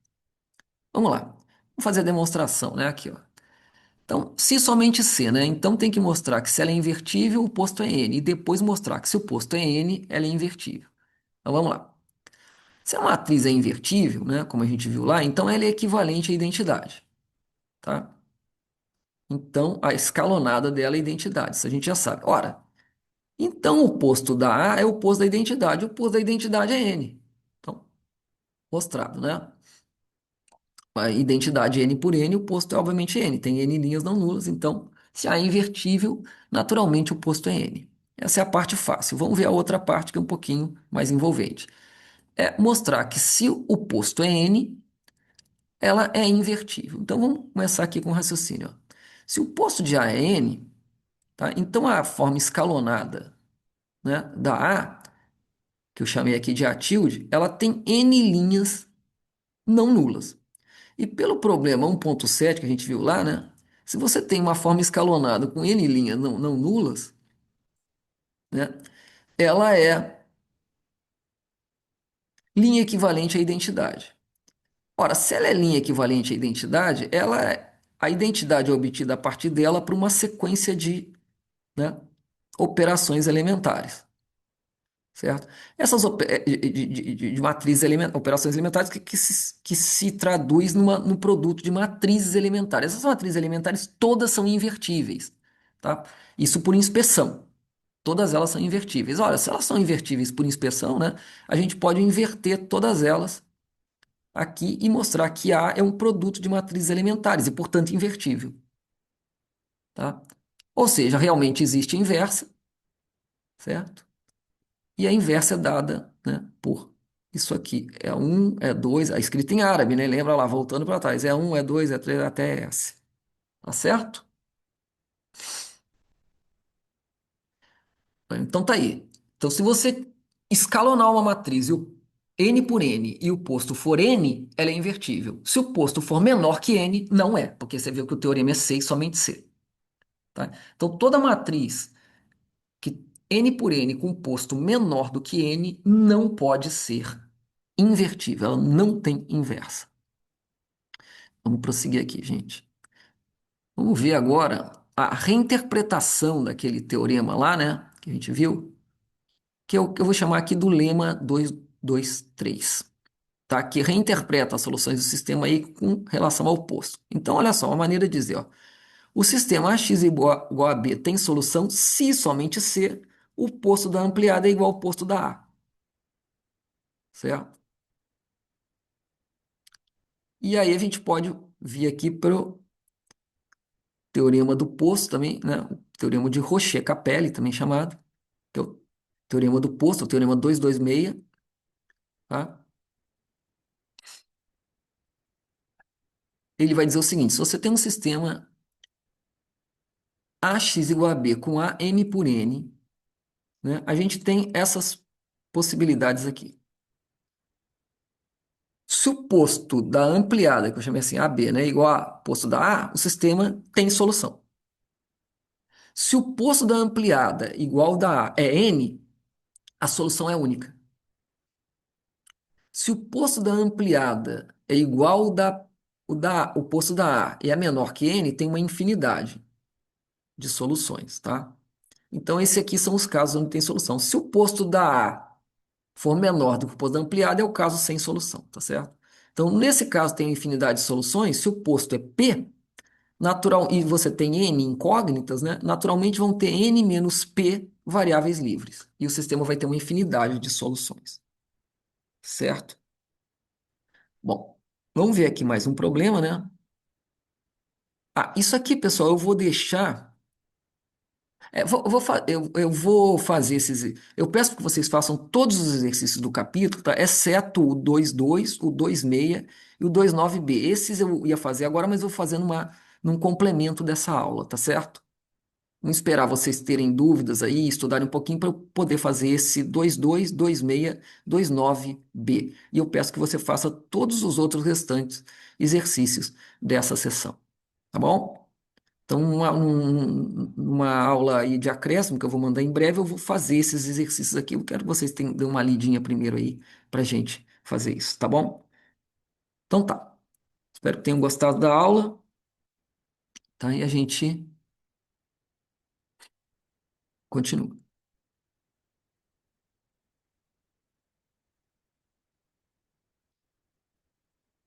Vamos lá. Vamos fazer a demonstração, né? Aqui, ó. Então, se somente C, né? Então tem que mostrar que se ela é invertível, o posto é N. E depois mostrar que se o posto é N, ela é invertível. Então vamos lá. Se a matriz é invertível, né? Como a gente viu lá, então ela é equivalente à identidade, tá? Então a escalonada dela é a identidade. Isso a gente já sabe. Ora, então o posto da A é o posto da identidade. O posto da identidade é N. Então, mostrado, né? A identidade N por N, o posto é obviamente N. Tem N linhas não nulas, então, se A é invertível, naturalmente o posto é N. Essa é a parte fácil. Vamos ver a outra parte que é um pouquinho mais envolvente. É mostrar que se o posto é N, ela é invertível. Então vamos começar aqui com o raciocínio, ó. Se o posto de A é N, tá? Então a forma escalonada, né, da A, que eu chamei aqui de A tilde, ela tem N linhas não nulas. E pelo problema 1.7 que a gente viu lá, né? Se você tem uma forma escalonada com N linhas não nulas, né? Ela é linha equivalente à identidade. Ora, se ela é linha equivalente à identidade, a identidade é obtida a partir dela por uma sequência de, né, operações elementares, certo? Essas de matrizes operações elementares que se traduz num produto de matrizes elementares. Essas matrizes elementares todas são invertíveis, tá? Isso por inspeção. Todas elas são invertíveis. Olha, se elas são invertíveis por inspeção, né, a gente pode inverter todas elas aqui e mostrar que A é um produto de matrizes elementares e, portanto, invertível, tá? Ou seja, realmente existe a inversa, certo? E a inversa é dada, né, por isso aqui. É um, é dois, a escrita em árabe, né? Lembra lá, voltando para trás. É um, é dois, é três, até S. Tá certo? Então tá aí. Então, se você escalonar uma matriz e o n por n e o posto for n, ela é invertível. Se o posto for menor que n, não é, porque você viu que o teorema é C e somente C. Tá? Então, toda matriz que n por n com posto menor do que n não pode ser invertível, ela não tem inversa. Vamos prosseguir aqui, gente. Vamos ver agora a reinterpretação daquele teorema lá, né, que a gente viu, que eu vou chamar aqui do lema 223, tá? Que reinterpreta as soluções do sistema aí com relação ao posto. Então, olha só, uma maneira de dizer, ó, o sistema AX igual a B tem solução se somente C o posto da ampliada é igual ao posto da A, certo? E aí a gente pode vir aqui para o teorema do posto também, né? O teorema de Rocher-Capelli, também chamado, que é o teorema do posto, o teorema 226, tá? Ele vai dizer o seguinte: se você tem um sistema AX igual a B com A m por N, né? A gente tem essas possibilidades aqui. Se o posto da ampliada, que eu chamei assim AB, né, igual a posto da A, o sistema tem solução. Se o posto da ampliada igual ao da A é n, a solução é única. Se o posto da ampliada é igual o posto da A e é menor que n, tem uma infinidade de soluções, tá? Então, esses aqui são os casos onde tem solução. Se o posto da A for menor do que o posto da ampliada, é o caso sem solução, tá certo? Então, nesse caso, tem infinidade de soluções. Se o posto é P, natural, e você tem N incógnitas, né? Naturalmente vão ter N menos P variáveis livres. E o sistema vai ter uma infinidade de soluções, certo? Bom, vamos ver aqui mais um problema, né? Ah, isso aqui, pessoal, eu vou deixar. Eu vou fazer esses. Eu peço que vocês façam todos os exercícios do capítulo, tá? Exceto o 2.2, o 2.6 e o 2.9b. Esses eu ia fazer agora, mas eu vou fazer num complemento dessa aula, tá certo? Vamos esperar vocês terem dúvidas aí, estudarem um pouquinho para eu poder fazer esse 2.2, 2.6, 2.9b. E eu peço que você faça todos os outros restantes exercícios dessa sessão, tá bom? Então, numa aula aí de acréscimo que eu vou mandar em breve, eu vou fazer esses exercícios aqui. Eu quero que vocês dêem uma lidinha primeiro aí para gente fazer isso, tá bom? Então tá. Espero que tenham gostado da aula, tá? E a gente continua.